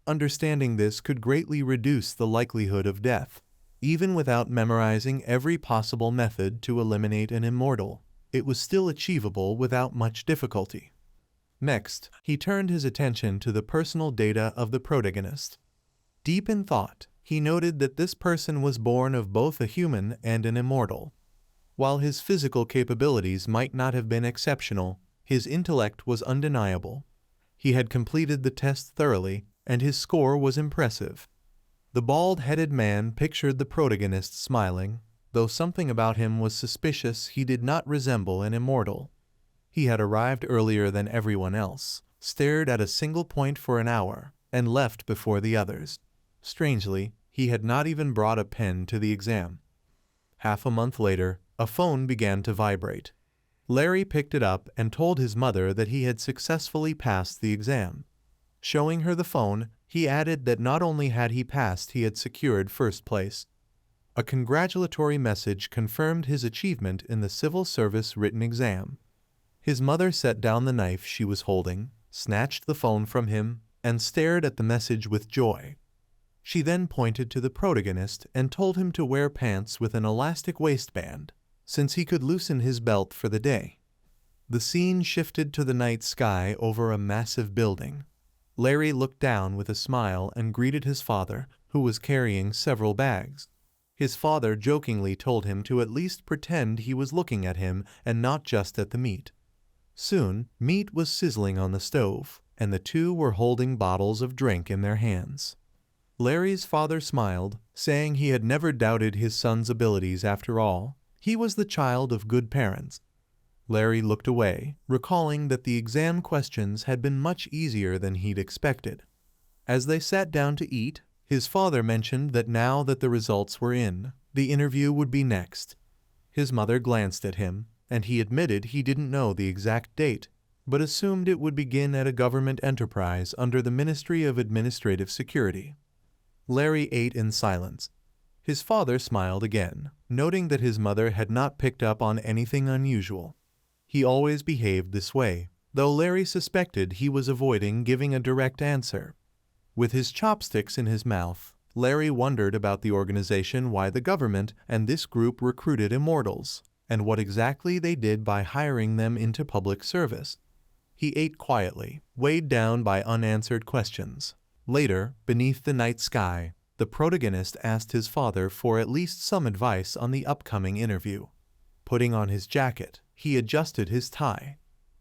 Understanding this could greatly reduce the likelihood of death. Even without memorizing every possible method to eliminate an immortal, it was still achievable without much difficulty. Next, he turned his attention to the personal data of the protagonist. Deep in thought, he noted that this person was born of both a human and an immortal. While his physical capabilities might not have been exceptional, his intellect was undeniable. He had completed the test thoroughly, and his score was impressive. The bald-headed man pictured the protagonist smiling, though something about him was suspicious. He did not resemble an immortal. He had arrived earlier than everyone else, stared at a single point for an hour, and left before the others. Strangely, he had not even brought a pen to the exam. Half a month later, a phone began to vibrate. Larry picked it up and told his mother that he had successfully passed the exam. Showing her the phone, he added that not only had he passed, he had secured first place. A congratulatory message confirmed his achievement in the civil service written exam. His mother set down the knife she was holding, snatched the phone from him, and stared at the message with joy. She then pointed to the protagonist and told him to wear pants with an elastic waistband, since he could loosen his belt for the day. The scene shifted to the night sky over a massive building. Larry looked down with a smile and greeted his father, who was carrying several bags. His father jokingly told him to at least pretend he was looking at him and not just at the meat. Soon, meat was sizzling on the stove, and the two were holding bottles of drink in their hands. Larry's father smiled, saying he had never doubted his son's abilities after all. He was the child of good parents. Larry looked away, recalling that the exam questions had been much easier than he'd expected. As they sat down to eat, his father mentioned that now that the results were in, the interview would be next. His mother glanced at him, and he admitted he didn't know the exact date, but assumed it would begin at a government enterprise under the Ministry of Administrative Security. Larry ate in silence. His father smiled again, noting that his mother had not picked up on anything unusual. He always behaved this way, though Larry suspected he was avoiding giving a direct answer. With his chopsticks in his mouth, Larry wondered about the organization, why the government and this group recruited immortals, and what exactly they did by hiring them into public service. He ate quietly, weighed down by unanswered questions. Later, beneath the night sky, the protagonist asked his father for at least some advice on the upcoming interview. Putting on his jacket, he adjusted his tie.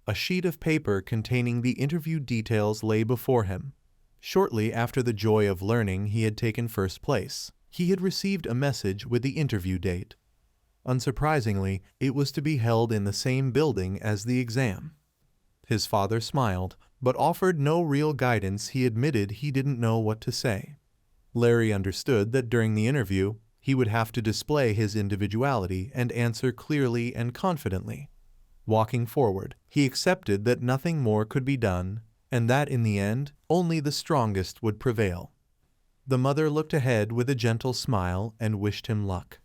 A sheet of paper containing the interview details lay before him. Shortly after the joy of learning he had taken first place, he had received a message with the interview date. Unsurprisingly, it was to be held in the same building as the exam. His father smiled, but offered no real guidance. He admitted he didn't know what to say. Larry understood that during the interview, he would have to display his individuality and answer clearly and confidently. Walking forward, he accepted that nothing more could be done, and that in the end, only the strongest would prevail. The mother looked ahead with a gentle smile and wished him luck.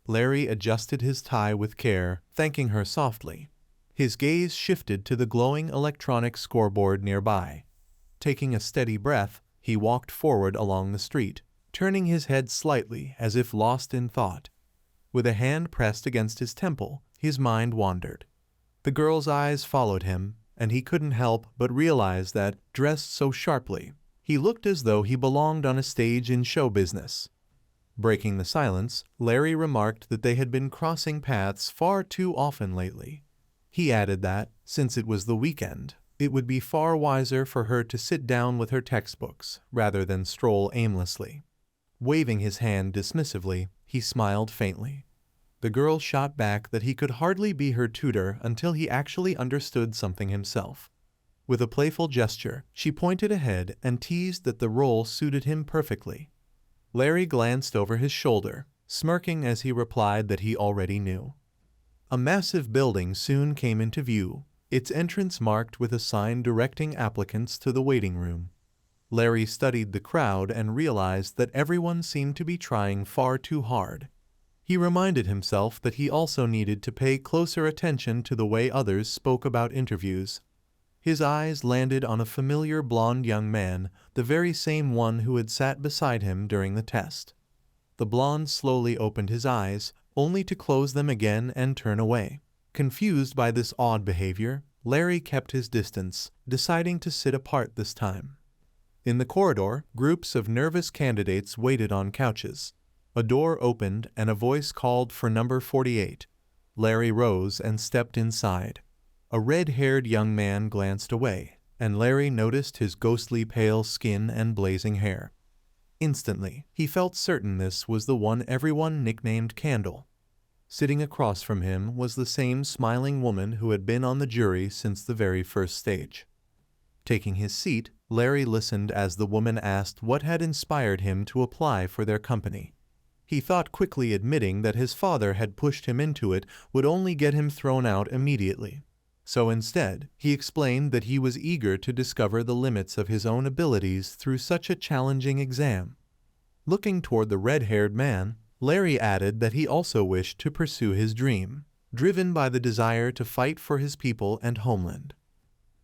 Larry adjusted his tie with care, thanking her softly. His gaze shifted to the glowing electronic scoreboard nearby. Taking a steady breath, he walked forward along the street, turning his head slightly as if lost in thought. With a hand pressed against his temple, his mind wandered. The girl's eyes followed him, and he couldn't help but realize that, dressed so sharply, He looked as though he belonged on a stage in show business. Breaking the silence, Larry remarked that they had been crossing paths far too often lately. He added that, since it was the weekend, it would be far wiser for her to sit down with her textbooks rather than stroll aimlessly. Waving his hand dismissively, he smiled faintly. The girl shot back that he could hardly be her tutor until he actually understood something himself. With a playful gesture, she pointed ahead and teased that the role suited him perfectly. Larry glanced over his shoulder, smirking as he replied that he already knew. A massive building soon came into view, its entrance marked with a sign directing applicants to the waiting room. Larry studied the crowd and realized that everyone seemed to be trying far too hard. He reminded himself that he also needed to pay closer attention to the way others spoke about interviews. His eyes landed on a familiar blond young man, the very same one who had sat beside him during the test. The blonde slowly opened his eyes, only to close them again and turn away. Confused by this odd behavior, Larry kept his distance, deciding to sit apart this time. In the corridor, groups of nervous candidates waited on couches. A door opened and a voice called for number 48. Larry rose and stepped inside. A red-haired young man glanced away, and Larry noticed his ghostly pale skin and blazing hair. Instantly, he felt certain this was the one everyone nicknamed Candle. Sitting across from him was the same smiling woman who had been on the jury since the very first stage. Taking his seat, Larry listened as the woman asked what had inspired him to apply for their company. He thought quickly admitting that his father had pushed him into it would only get him thrown out immediately. So instead, he explained that he was eager to discover the limits of his own abilities through such a challenging exam. Looking toward the red-haired man, Larry added that he also wished to pursue his dream, driven by the desire to fight for his people and homeland.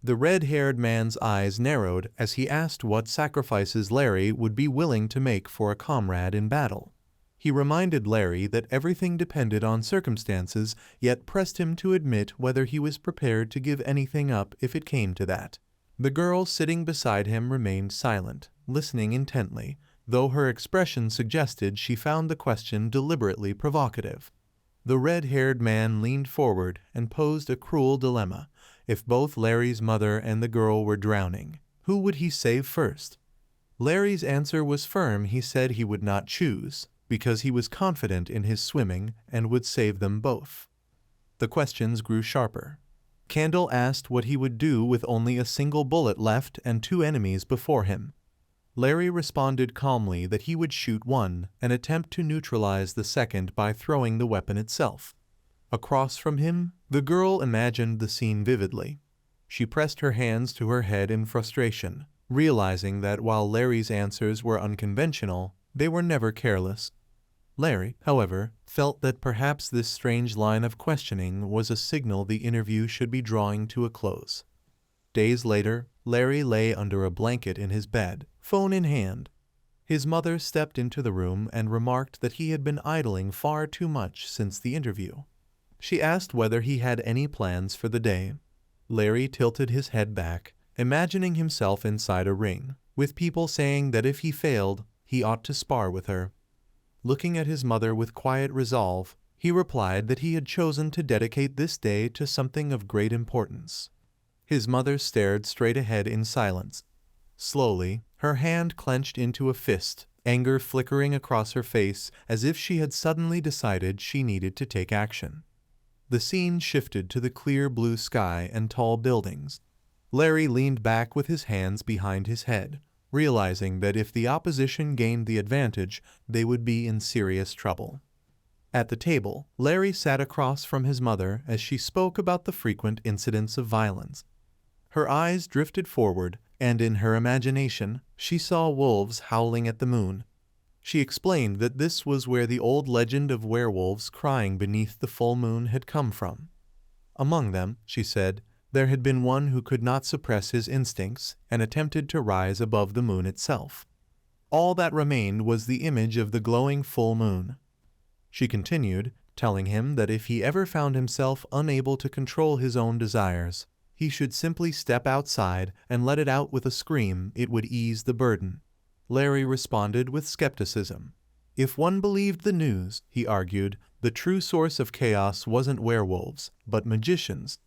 The red-haired man's eyes narrowed as he asked what sacrifices Larry would be willing to make for a comrade in battle. He reminded Larry that everything depended on circumstances, yet pressed him to admit whether he was prepared to give anything up if it came to that. The girl sitting beside him remained silent, listening intently, though her expression suggested she found the question deliberately provocative. The red-haired man leaned forward and posed a cruel dilemma. If both Larry's mother and the girl were drowning, who would he save first? Larry's answer was firm. He said he would not choose, because he was confident in his swimming and would save them both. The questions grew sharper. Candle asked what he would do with only a single bullet left and two enemies before him. Larry responded calmly that he would shoot one and attempt to neutralize the second by throwing the weapon itself. Across from him, the girl imagined the scene vividly. She pressed her hands to her head in frustration, realizing that while Larry's answers were unconventional, they were never careless. Larry, however, felt that perhaps this strange line of questioning was a signal the interview should be drawing to a close. Days later, Larry lay under a blanket in his bed, phone in hand. His mother stepped into the room and remarked that he had been idling far too much since the interview. She asked whether he had any plans for the day. Larry tilted his head back, imagining himself inside a ring, with people saying that if he failed, he ought to spar with her. Looking at his mother with quiet resolve, he replied that he had chosen to dedicate this day to something of great importance. His mother stared straight ahead in silence. Slowly, her hand clenched into a fist, anger flickering across her face as if she had suddenly decided she needed to take action. The scene shifted to the clear blue sky and tall buildings. Larry leaned back with his hands behind his head, realizing that if the opposition gained the advantage, they would be in serious trouble. At the table, Larry sat across from his mother as she spoke about the frequent incidents of violence. Her eyes drifted forward, and in her imagination, she saw wolves howling at the moon. She explained that this was where the old legend of werewolves crying beneath the full moon had come from. Among them, she said, there had been one who could not suppress his instincts and attempted to rise above the moon itself. All that remained was the image of the glowing full moon. She continued, telling him that if he ever found himself unable to control his own desires, He should simply step outside and let it out with a scream. It would ease the burden. Larry responded with skepticism. If one believed the news, he argued, the true source of chaos wasn't werewolves, but magicians.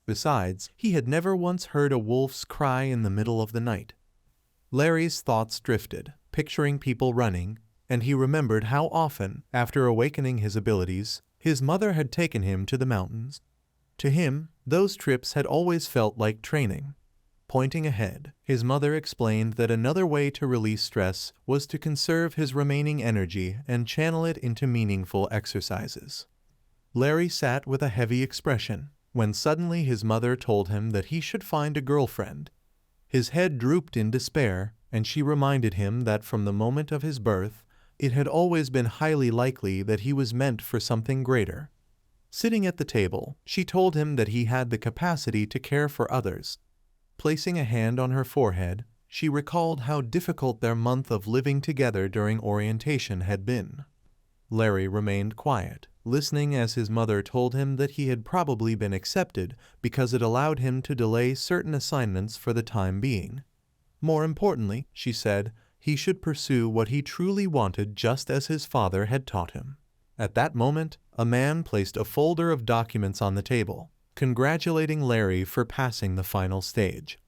Besides, he had never once heard a wolf's cry in the middle of the night. Larry's thoughts drifted, picturing people running, and he remembered how often, after awakening his abilities, his mother had taken him to the mountains. To him, those trips had always felt like training. Pointing ahead, his mother explained that another way to release stress was to conserve his remaining energy and channel it into meaningful exercises. Larry sat with a heavy expression, when suddenly his mother told him that he should find a girlfriend. His head drooped in despair, and she reminded him that from the moment of his birth, it had always been highly likely that he was meant for something greater. Sitting at the table, she told him that he had the capacity to care for others. Placing a hand on her forehead, she recalled how difficult their month of living together during orientation had been. Larry remained quiet, listening as his mother told him that he had probably been accepted because it allowed him to delay certain assignments for the time being. More importantly, she said, he should pursue what he truly wanted just as his father had taught him. At that moment, a man placed a folder of documents on the table, congratulating Larry for passing the final stage.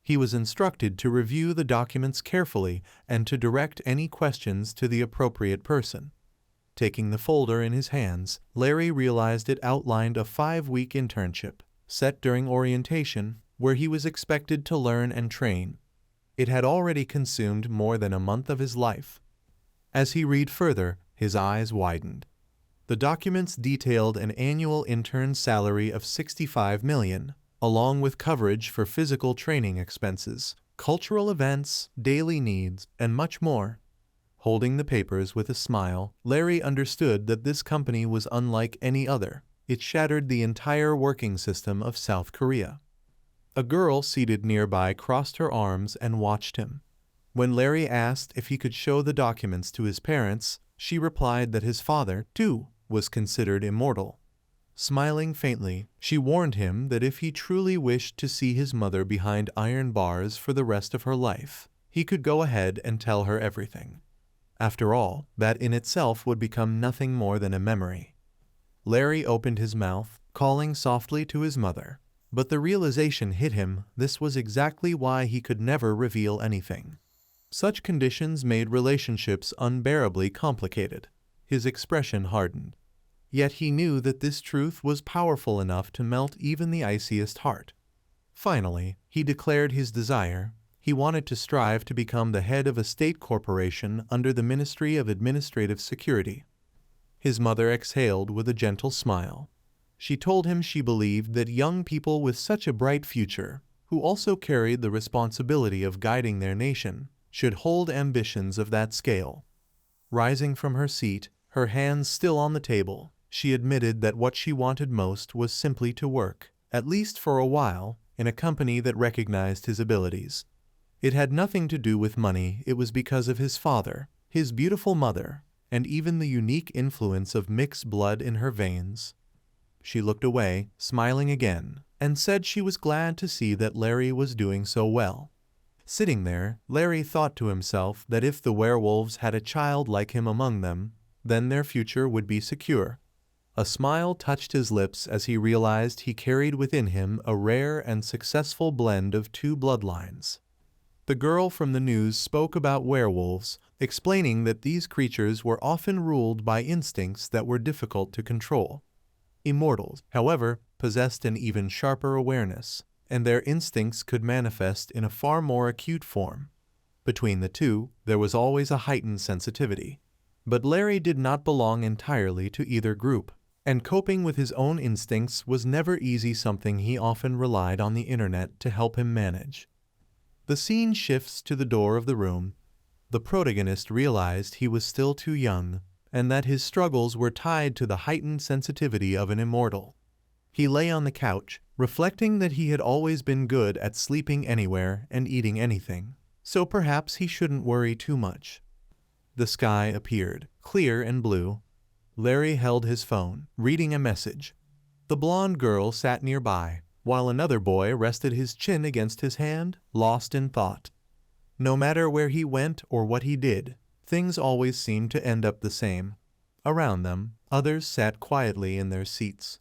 He was instructed to review the documents carefully and to direct any questions to the appropriate person. Taking the folder in his hands, Larry realized it outlined a 5-week internship, set during orientation, where he was expected to learn and train. It had already consumed more than a month of his life. As he read further, his eyes widened. The documents detailed an annual intern salary of $65 million, along with coverage for physical training expenses, cultural events, daily needs, and much more. Holding the papers with a smile, Larry understood that this company was unlike any other. It shattered the entire working system of South Korea. A girl seated nearby crossed her arms and watched him. When Larry asked if he could show the documents to his parents, she replied that his father, too, was considered immortal. Smiling faintly, she warned him that if he truly wished to see his mother behind iron bars for the rest of her life, he could go ahead and tell her everything. After all, that in itself would become nothing more than a memory. Larry opened his mouth, calling softly to his mother, but the realization hit him this was exactly why he could never reveal anything. Such conditions made relationships unbearably complicated. His expression hardened. Yet he knew that this truth was powerful enough to melt even the iciest heart. Finally, he declared his desire. He wanted to strive to become the head of a state corporation under the Ministry of Administrative Security. His mother exhaled with a gentle smile. She told him she believed that young people with such a bright future, who also carried the responsibility of guiding their nation, should hold ambitions of that scale. Rising from her seat, her hands still on the table, she admitted that what she wanted most was simply to work, at least for a while, in a company that recognized his abilities. It had nothing to do with money. It was because of his father, his beautiful mother, and even the unique influence of mixed blood in her veins. She looked away, smiling again, and said she was glad to see that Larry was doing so well. Sitting there, Larry thought to himself that if the werewolves had a child like him among them, then their future would be secure. A smile touched his lips as he realized he carried within him a rare and successful blend of two bloodlines. The girl from the news spoke about werewolves, explaining that these creatures were often ruled by instincts that were difficult to control. Immortals, however, possessed an even sharper awareness, and their instincts could manifest in a far more acute form. Between the two, there was always a heightened sensitivity. But Larry did not belong entirely to either group, and coping with his own instincts was never easy, something he often relied on the internet to help him manage. The scene shifts to the door of the room. The protagonist realized he was still too young, and that his struggles were tied to the heightened sensitivity of an immortal. He lay on the couch, reflecting that he had always been good at sleeping anywhere and eating anything, so perhaps he shouldn't worry too much. The sky appeared, clear and blue. Larry held his phone, reading a message. The blonde girl sat nearby, while another boy rested his chin against his hand, lost in thought. No matter where he went or what he did, things always seemed to end up the same. Around them, others sat quietly in their seats.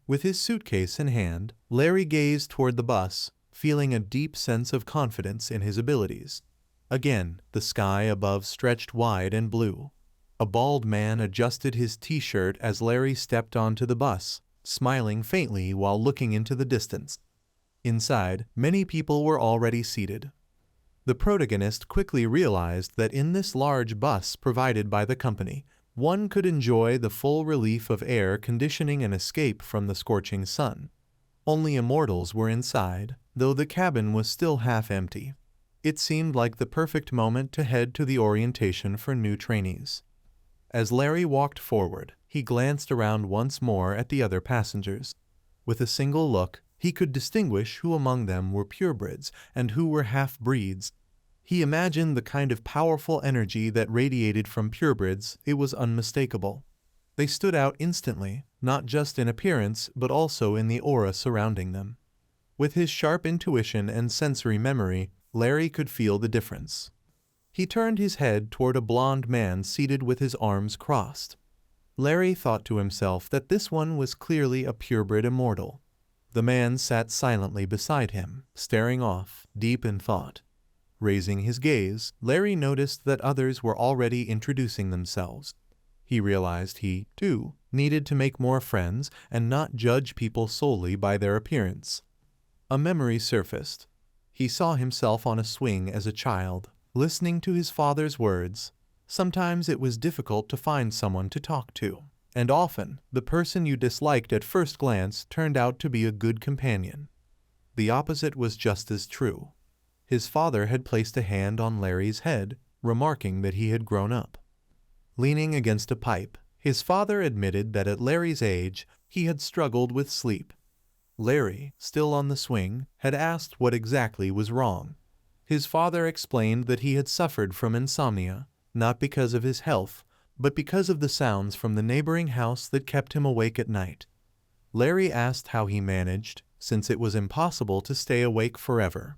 With his suitcase in hand, Larry gazed toward the bus, feeling a deep sense of confidence in his abilities. Again, the sky above stretched wide and blue. A bald man adjusted his t-shirt as Larry stepped onto the bus, smiling faintly while looking into the distance. Inside, many people were already seated. The protagonist quickly realized that in this large bus provided by the company, one could enjoy the full relief of air conditioning and escape from the scorching sun. Only immortals were inside, though the cabin was still half empty. It seemed like the perfect moment to head to the orientation for new trainees. As Larry walked forward, he glanced around once more at the other passengers. With a single look, he could distinguish who among them were purebreds and who were half-breeds. He imagined the kind of powerful energy that radiated from purebreds. It was unmistakable. They stood out instantly, not just in appearance but also in the aura surrounding them. With his sharp intuition and sensory memory, Larry could feel the difference. He turned his head toward a blond man seated with his arms crossed. Larry thought to himself that this one was clearly a purebred immortal. The man sat silently beside him, staring off, deep in thought. Raising his gaze, Larry noticed that others were already introducing themselves. He realized he, too, needed to make more friends and not judge people solely by their appearance. A memory surfaced. He saw himself on a swing as a child, listening to his father's words. Sometimes it was difficult to find someone to talk to, and often the person you disliked at first glance turned out to be a good companion. The opposite was just as true. His father had placed a hand on Larry's head, remarking that he had grown up. Leaning against a pipe, his father admitted that at Larry's age he had struggled with sleep. Larry, still on the swing, had asked what exactly was wrong. His father explained that he had suffered from insomnia, not because of his health, but because of the sounds from the neighboring house that kept him awake at night. Larry asked how he managed, since it was impossible to stay awake forever.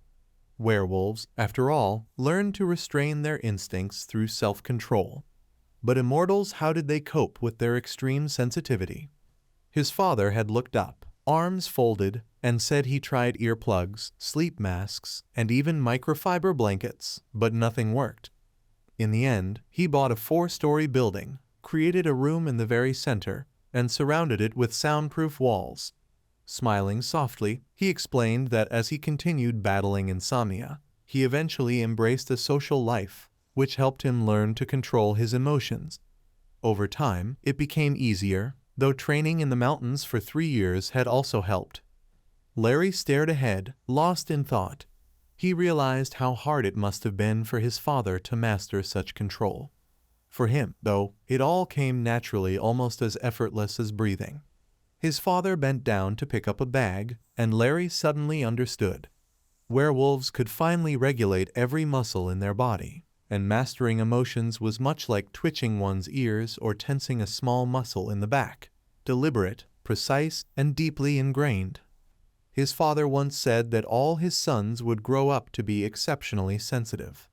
Werewolves, after all, learned to restrain their instincts through self-control. But immortals, how did they cope with their extreme sensitivity? His father had looked up, arms folded, and said he tried earplugs, sleep masks, and even microfiber blankets, but nothing worked. In the end, he bought a 4-story building, created a room in the very center, and surrounded it with soundproof walls. Smiling softly, he explained that as he continued battling insomnia, he eventually embraced a social life, which helped him learn to control his emotions. Over time, it became easier, though training in the mountains for 3 years had also helped. Larry stared ahead, lost in thought. He realized how hard it must have been for his father to master such control. For him, though, it all came naturally, almost as effortless as breathing. His father bent down to pick up a bag, and Larry suddenly understood. Werewolves could finally regulate every muscle in their body, and mastering emotions was much like twitching one's ears or tensing a small muscle in the back. Deliberate, precise, and deeply ingrained. His father once said that all his sons would grow up to be exceptionally sensitive.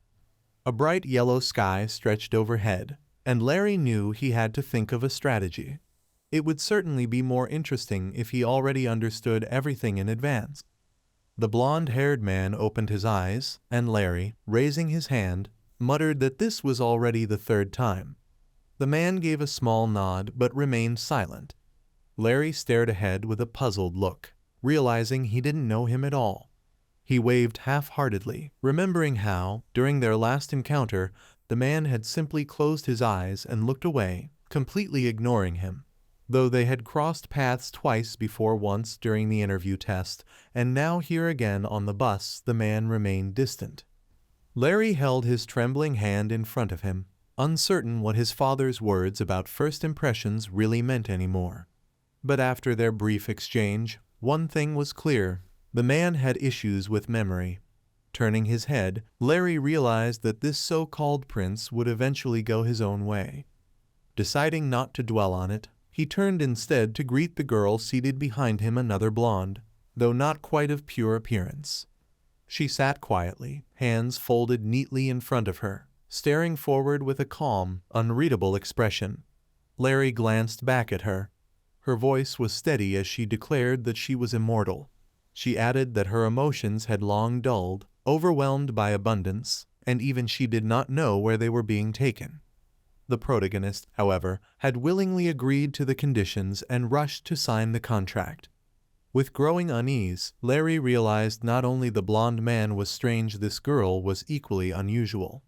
A bright yellow sky stretched overhead, and Larry knew he had to think of a strategy. It would certainly be more interesting if he already understood everything in advance. The blond-haired man opened his eyes, and Larry, raising his hand, muttered that this was already the 3rd time. The man gave a small nod but remained silent. Larry stared ahead with a puzzled look, realizing he didn't know him at all. He waved half-heartedly, remembering how, during their last encounter, the man had simply closed his eyes and looked away, completely ignoring him. Though they had crossed paths twice before, once during the interview test, and now here again on the bus, the man remained distant. Larry held his trembling hand in front of him, uncertain what his father's words about first impressions really meant anymore. But after their brief exchange, one thing was clear. The man had issues with memory. Turning his head, Larry realized that this so-called prince would eventually go his own way. Deciding not to dwell on it, he turned instead to greet the girl seated behind him, another blonde. though not quite of pure appearance. She sat quietly, hands folded neatly in front of her, staring forward with a calm, unreadable expression. Larry glanced back at her. Her voice was steady as she declared that she was immortal. She added that her emotions had long dulled, overwhelmed by abundance, and even she did not know where they were being taken. The protagonist, however, had willingly agreed to the conditions and rushed to sign the contract. With growing unease, Larry realized not only the blonde man was strange, this girl was equally unusual.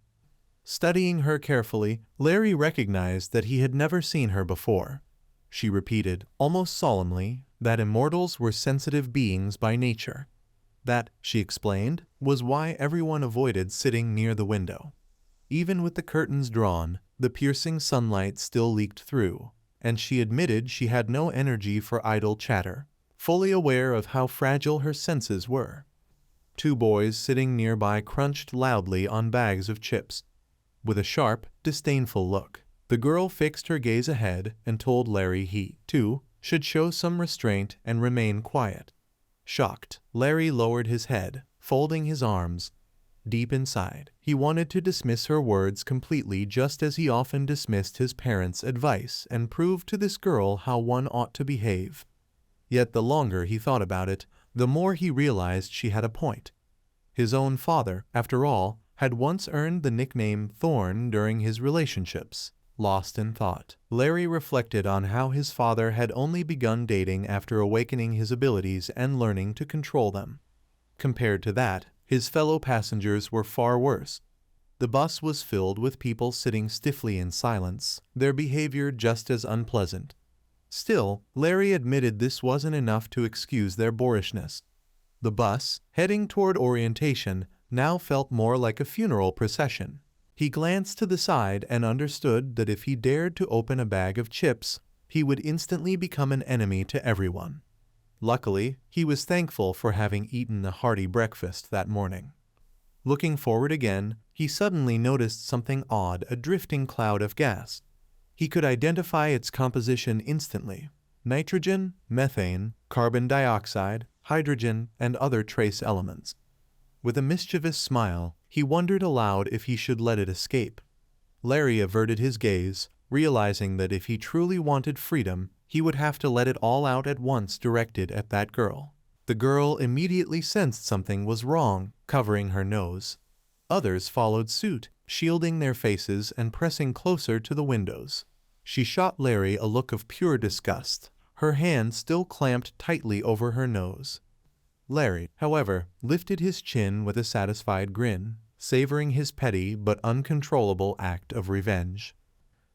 Studying her carefully, Larry recognized that he had never seen her before. She repeated, almost solemnly, that immortals were sensitive beings by nature. That, she explained, was why everyone avoided sitting near the window. Even with the curtains drawn, the piercing sunlight still leaked through, and she admitted she had no energy for idle chatter, fully aware of how fragile her senses were. Two boys sitting nearby crunched loudly on bags of chips. With a sharp, disdainful look, the girl fixed her gaze ahead and told Larry he, too, should show some restraint and remain quiet. Shocked, Larry lowered his head, folding his arms. Deep inside, he wanted to dismiss her words completely, just as he often dismissed his parents' advice and prove to this girl how one ought to behave. Yet the longer he thought about it, the more he realized she had a point. His own father, after all, had once earned the nickname Thorn during his relationships. Lost in thought, Larry reflected on how his father had only begun dating after awakening his abilities and learning to control them. Compared to that, his fellow passengers were far worse. The bus was filled with people sitting stiffly in silence, their behavior just as unpleasant. Still, Larry admitted this wasn't enough to excuse their boorishness. The bus, heading toward orientation, now felt more like a funeral procession. He glanced to the side and understood that if he dared to open a bag of chips, he would instantly become an enemy to everyone. Luckily, he was thankful for having eaten a hearty breakfast that morning. Looking forward again, he suddenly noticed something odd, a drifting cloud of gas. He could identify its composition instantly: nitrogen, methane, carbon dioxide, hydrogen, and other trace elements. With a mischievous smile, he wondered aloud if he should let it escape. Larry averted his gaze, realizing that if he truly wanted freedom, he would have to let it all out at once, directed at that girl. The girl immediately sensed something was wrong, covering her nose. Others followed suit, shielding their faces and pressing closer to the windows. She shot Larry a look of pure disgust, her hand still clamped tightly over her nose. Larry, however, lifted his chin with a satisfied grin, savoring his petty but uncontrollable act of revenge.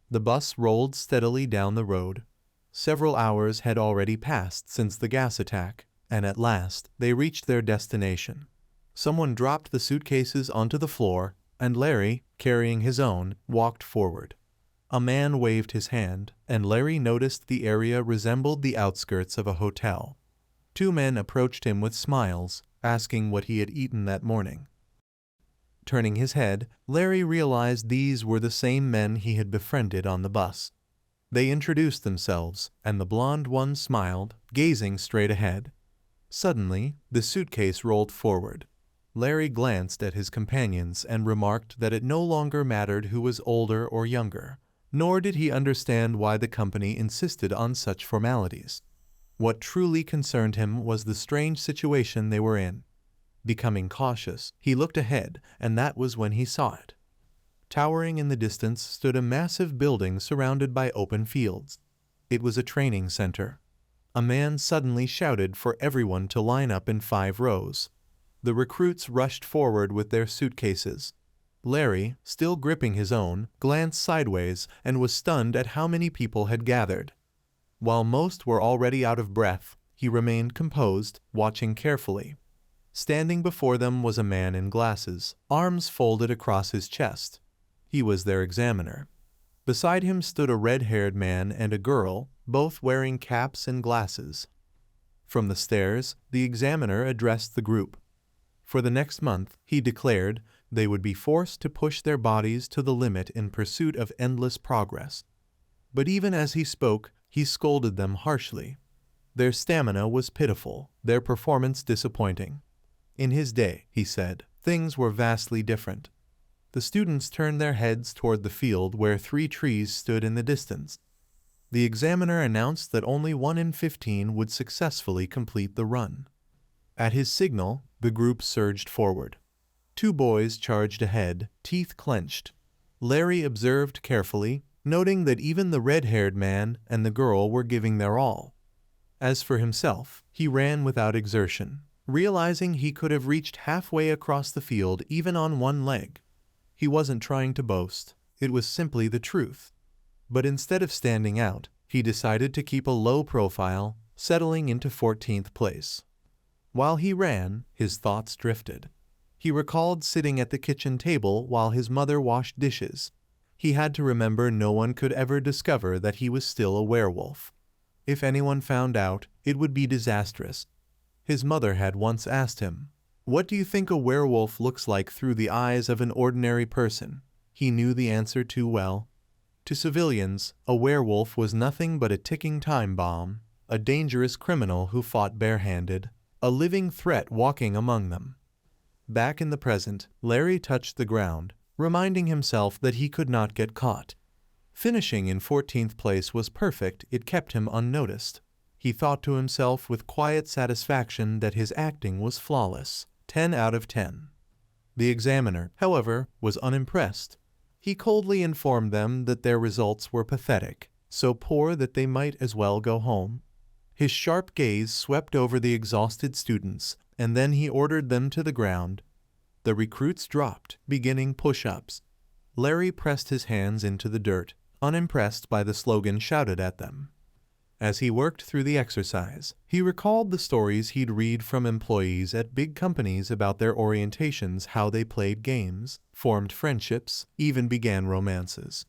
The bus rolled steadily down the road. Several hours had already passed since the gas attack, and at last they reached their destination. Someone dropped the suitcases onto the floor, and Larry, carrying his own, walked forward. A man waved his hand, and Larry noticed the area resembled the outskirts of a hotel. Two men approached him with smiles, asking what he had eaten that morning. Turning his head, Larry realized these were the same men he had befriended on the bus. They introduced themselves, and the blonde one smiled, gazing straight ahead. Suddenly, the suitcase rolled forward. Larry glanced at his companions and remarked that it no longer mattered who was older or younger, nor did he understand why the company insisted on such formalities. What truly concerned him was the strange situation they were in. Becoming cautious, he looked ahead, and that was when he saw it. Towering in the distance stood a massive building surrounded by open fields. It was a training center. A man suddenly shouted for everyone to line up in 5 rows. The recruits rushed forward with their suitcases. Larry, still gripping his own, glanced sideways and was stunned at how many people had gathered. While most were already out of breath, he remained composed, watching carefully. Standing before them was a man in glasses, arms folded across his chest. He was their examiner. Beside him stood a red-haired man and a girl, both wearing caps and glasses. From the stairs, the examiner addressed the group. For the next month, he declared, they would be forced to push their bodies to the limit in pursuit of endless progress. But even as he spoke, he scolded them harshly. Their stamina was pitiful, their performance disappointing. In his day, he said, things were vastly different. The students turned their heads toward the field where 3 trees stood in the distance. The examiner announced that only 1 in 15 would successfully complete the run. At his signal, the group surged forward. 2 boys charged ahead, teeth clenched. Larry observed carefully, noting that even the red-haired man and the girl were giving their all. As for himself, he ran without exertion, realizing he could have reached halfway across the field even on 1 leg. He wasn't trying to boast, it was simply the truth. But instead of standing out, he decided to keep a low profile, settling into 14th place. While he ran, his thoughts drifted. He recalled sitting at the kitchen table while his mother washed dishes. He had to remember no one could ever discover that he was still a werewolf. If anyone found out, it would be disastrous. His mother had once asked him, "What do you think a werewolf looks like through the eyes of an ordinary person?" He knew the answer too well. To civilians, a werewolf was nothing but a ticking time bomb, a dangerous criminal who fought barehanded, a living threat walking among them. Back in the present, Larry touched the ground, reminding himself that he could not get caught. Finishing in 14th place was perfect, it kept him unnoticed. He thought to himself with quiet satisfaction that his acting was flawless, 10 out of 10. The examiner, however, was unimpressed. He coldly informed them that their results were pathetic, so poor that they might as well go home. His sharp gaze swept over the exhausted students, and then he ordered them to the ground. The recruits dropped, beginning push-ups. Larry pressed his hands into the dirt, unimpressed by the slogan shouted at them. As he worked through the exercise, he recalled the stories he'd read from employees at big companies about their orientations, how they played games, formed friendships, even began romances.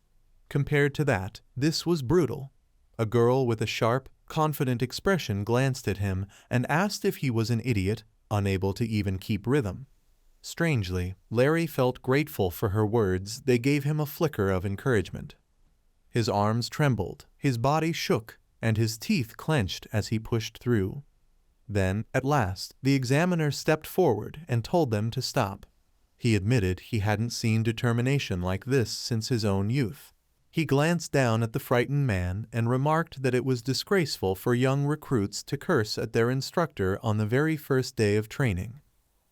Compared to that, this was brutal. A girl with a sharp, confident expression glanced at him and asked if he was an idiot, unable to even keep rhythm. Strangely, Larry felt grateful for her words. They gave him a flicker of encouragement. His arms trembled, his body shook, and his teeth clenched as he pushed through. Then, at last, the examiner stepped forward and told them to stop. He admitted he hadn't seen determination like this since his own youth. He glanced down at the frightened man and remarked that it was disgraceful for young recruits to curse at their instructor on the very first day of training.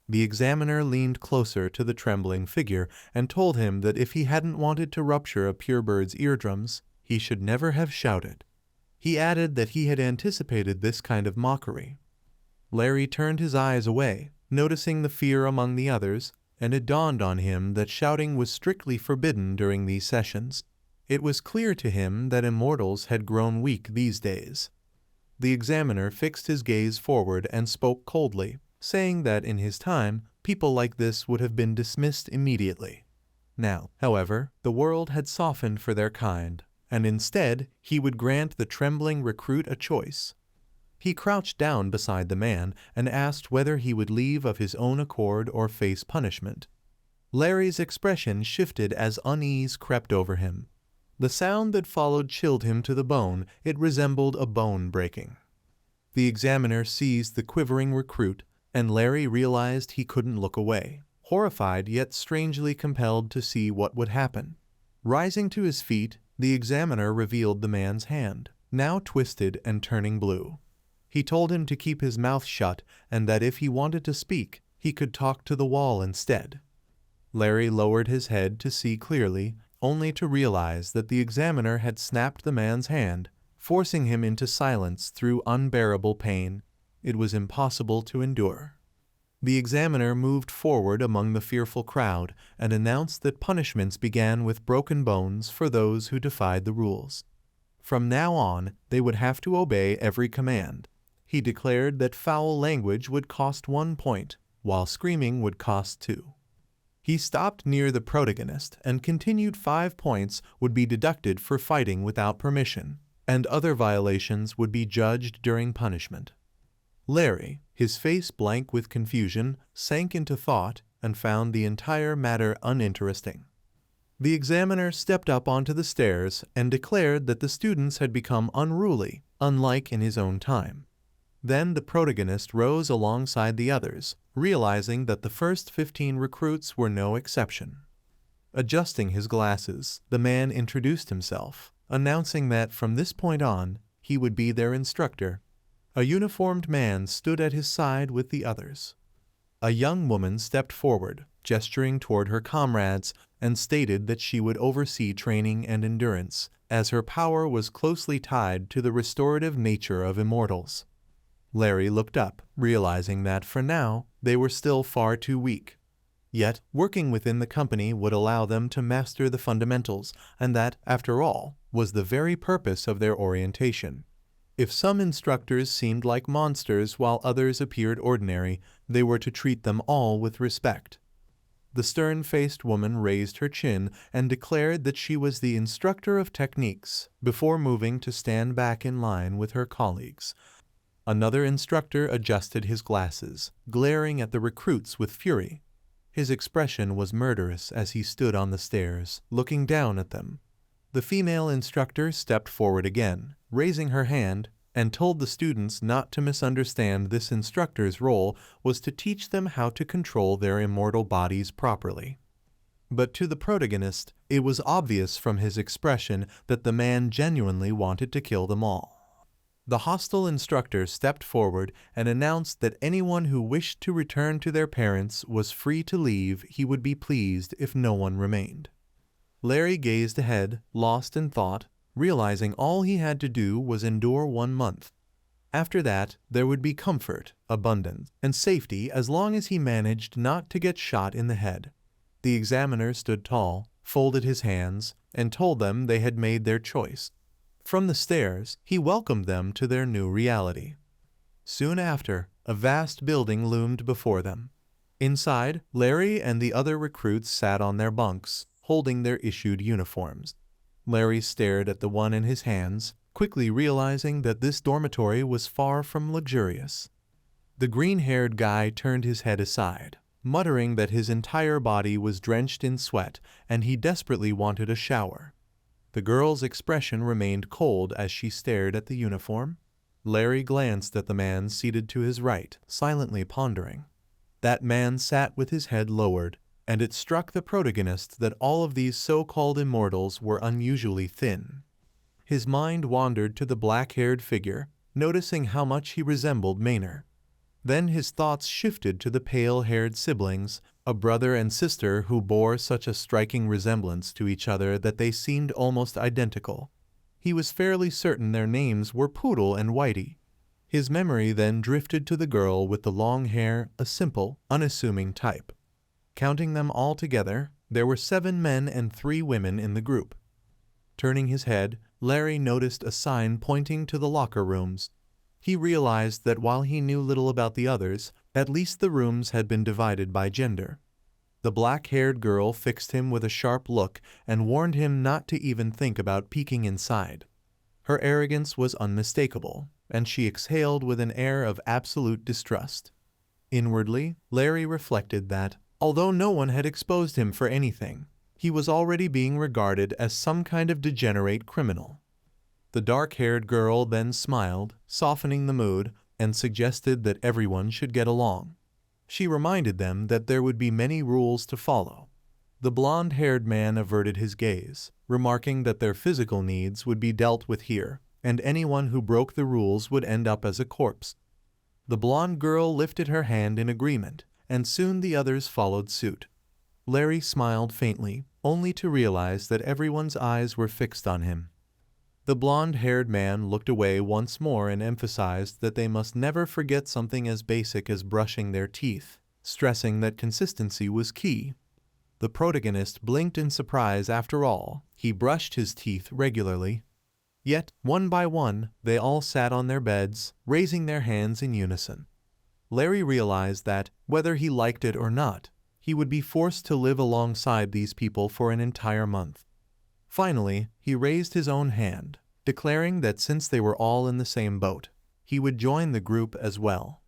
The examiner leaned closer to the trembling figure and told him that if he hadn't wanted to rupture a purebird's eardrums, he should never have shouted. He added that he had anticipated this kind of mockery. Larry turned his eyes away, noticing the fear among the others, and it dawned on him that shouting was strictly forbidden during these sessions. It was clear to him that immortals had grown weak these days. The examiner fixed his gaze forward and spoke coldly, saying that in his time, people like this would have been dismissed immediately. Now, however, the world had softened for their kind, and instead he would grant the trembling recruit a choice. He crouched down beside the man and asked whether he would leave of his own accord or face punishment. Larry's expression shifted as unease crept over him. The sound that followed chilled him to the bone. It resembled a bone breaking. The examiner seized the quivering recruit, and Larry realized he couldn't look away, horrified yet strangely compelled to see what would happen. Rising to his feet, the examiner revealed the man's hand, now twisted and turning blue. He told him to keep his mouth shut and that if he wanted to speak, he could talk to the wall instead. Larry lowered his head to see clearly, only to realize that the examiner had snapped the man's hand, forcing him into silence through unbearable pain. It was impossible to endure. The examiner moved forward among the fearful crowd and announced that punishments began with broken bones for those who defied the rules. From now on, they would have to obey every command. He declared that foul language would cost 1 point, while screaming would cost 2. He stopped near the protagonist and continued 5 points would be deducted for fighting without permission, and other violations would be judged during punishment. Larry, his face blank with confusion, sank into thought and found the entire matter uninteresting. The examiner stepped up onto the stairs and declared that the students had become unruly, unlike in his own time. Then the protagonist rose alongside the others, realizing that the first 15 recruits were no exception. Adjusting his glasses, the man introduced himself, announcing that from this point on, he would be their instructor. A uniformed man stood at his side with the others. A young woman stepped forward, gesturing toward her comrades, and stated that she would oversee training and endurance, as her power was closely tied to the restorative nature of immortals. Larry looked up, realizing that for now, they were still far too weak. Yet, working within the company would allow them to master the fundamentals, and that, after all, was the very purpose of their orientation. If some instructors seemed like monsters while others appeared ordinary, they were to treat them all with respect. The stern-faced woman raised her chin and declared that she was the instructor of techniques, before moving to stand back in line with her colleagues. Another instructor adjusted his glasses, glaring at the recruits with fury. His expression was murderous as he stood on the stairs, looking down at them. The female instructor stepped forward again, raising her hand, and told the students not to misunderstand this instructor's role was to teach them how to control their immortal bodies properly. But to the protagonist, it was obvious from his expression that the man genuinely wanted to kill them all. The hostile instructor stepped forward and announced that anyone who wished to return to their parents was free to leave. He would be pleased if no one remained. Larry gazed ahead, lost in thought, realizing all he had to do was endure 1 month. After that, there would be comfort, abundance, and safety as long as he managed not to get shot in the head. The examiner stood tall, folded his hands, and told them they had made their choice. From the stairs, he welcomed them to their new reality. Soon after, a vast building loomed before them. Inside, Larry and the other recruits sat on their bunks, holding their issued uniforms. Larry stared at the one in his hands, quickly realizing that this dormitory was far from luxurious. The green-haired guy turned his head aside, muttering that his entire body was drenched in sweat and he desperately wanted a shower. The girl's expression remained cold as she stared at the uniform. Larry glanced at the man seated to his right, silently pondering. That man sat with his head lowered, and it struck the protagonist that all of these so-called immortals were unusually thin. His mind wandered to the black-haired figure, noticing how much he resembled Maynard. Then his thoughts shifted to the pale-haired siblings, a brother and sister who bore such a striking resemblance to each other that they seemed almost identical. He was fairly certain their names were Poodle and Whitey. His memory then drifted to the girl with the long hair, a simple, unassuming type. Counting them all together, there were 7 men and 3 women in the group. Turning his head, Larry noticed a sign pointing to the locker rooms. He realized that while he knew little about the others, at least the rooms had been divided by gender. The black-haired girl fixed him with a sharp look and warned him not to even think about peeking inside. Her arrogance was unmistakable, and she exhaled with an air of absolute distrust. Inwardly, Larry reflected that, although no one had exposed him for anything, he was already being regarded as some kind of degenerate criminal. The dark-haired girl then smiled, softening the mood, and suggested that everyone should get along. She reminded them that there would be many rules to follow. The blonde-haired man averted his gaze, remarking that their physical needs would be dealt with here, and anyone who broke the rules would end up as a corpse. The blonde girl lifted her hand in agreement, and soon the others followed suit. Larry smiled faintly, only to realize that everyone's eyes were fixed on him. The blonde-haired man looked away once more and emphasized that they must never forget something as basic as brushing their teeth, stressing that consistency was key. The protagonist blinked in surprise. After all, he brushed his teeth regularly. Yet, one by one, they all sat on their beds, raising their hands in unison. Larry realized that, whether he liked it or not, he would be forced to live alongside these people for an entire month. Finally, he raised his own hand, declaring that since they were all in the same boat, he would join the group as well.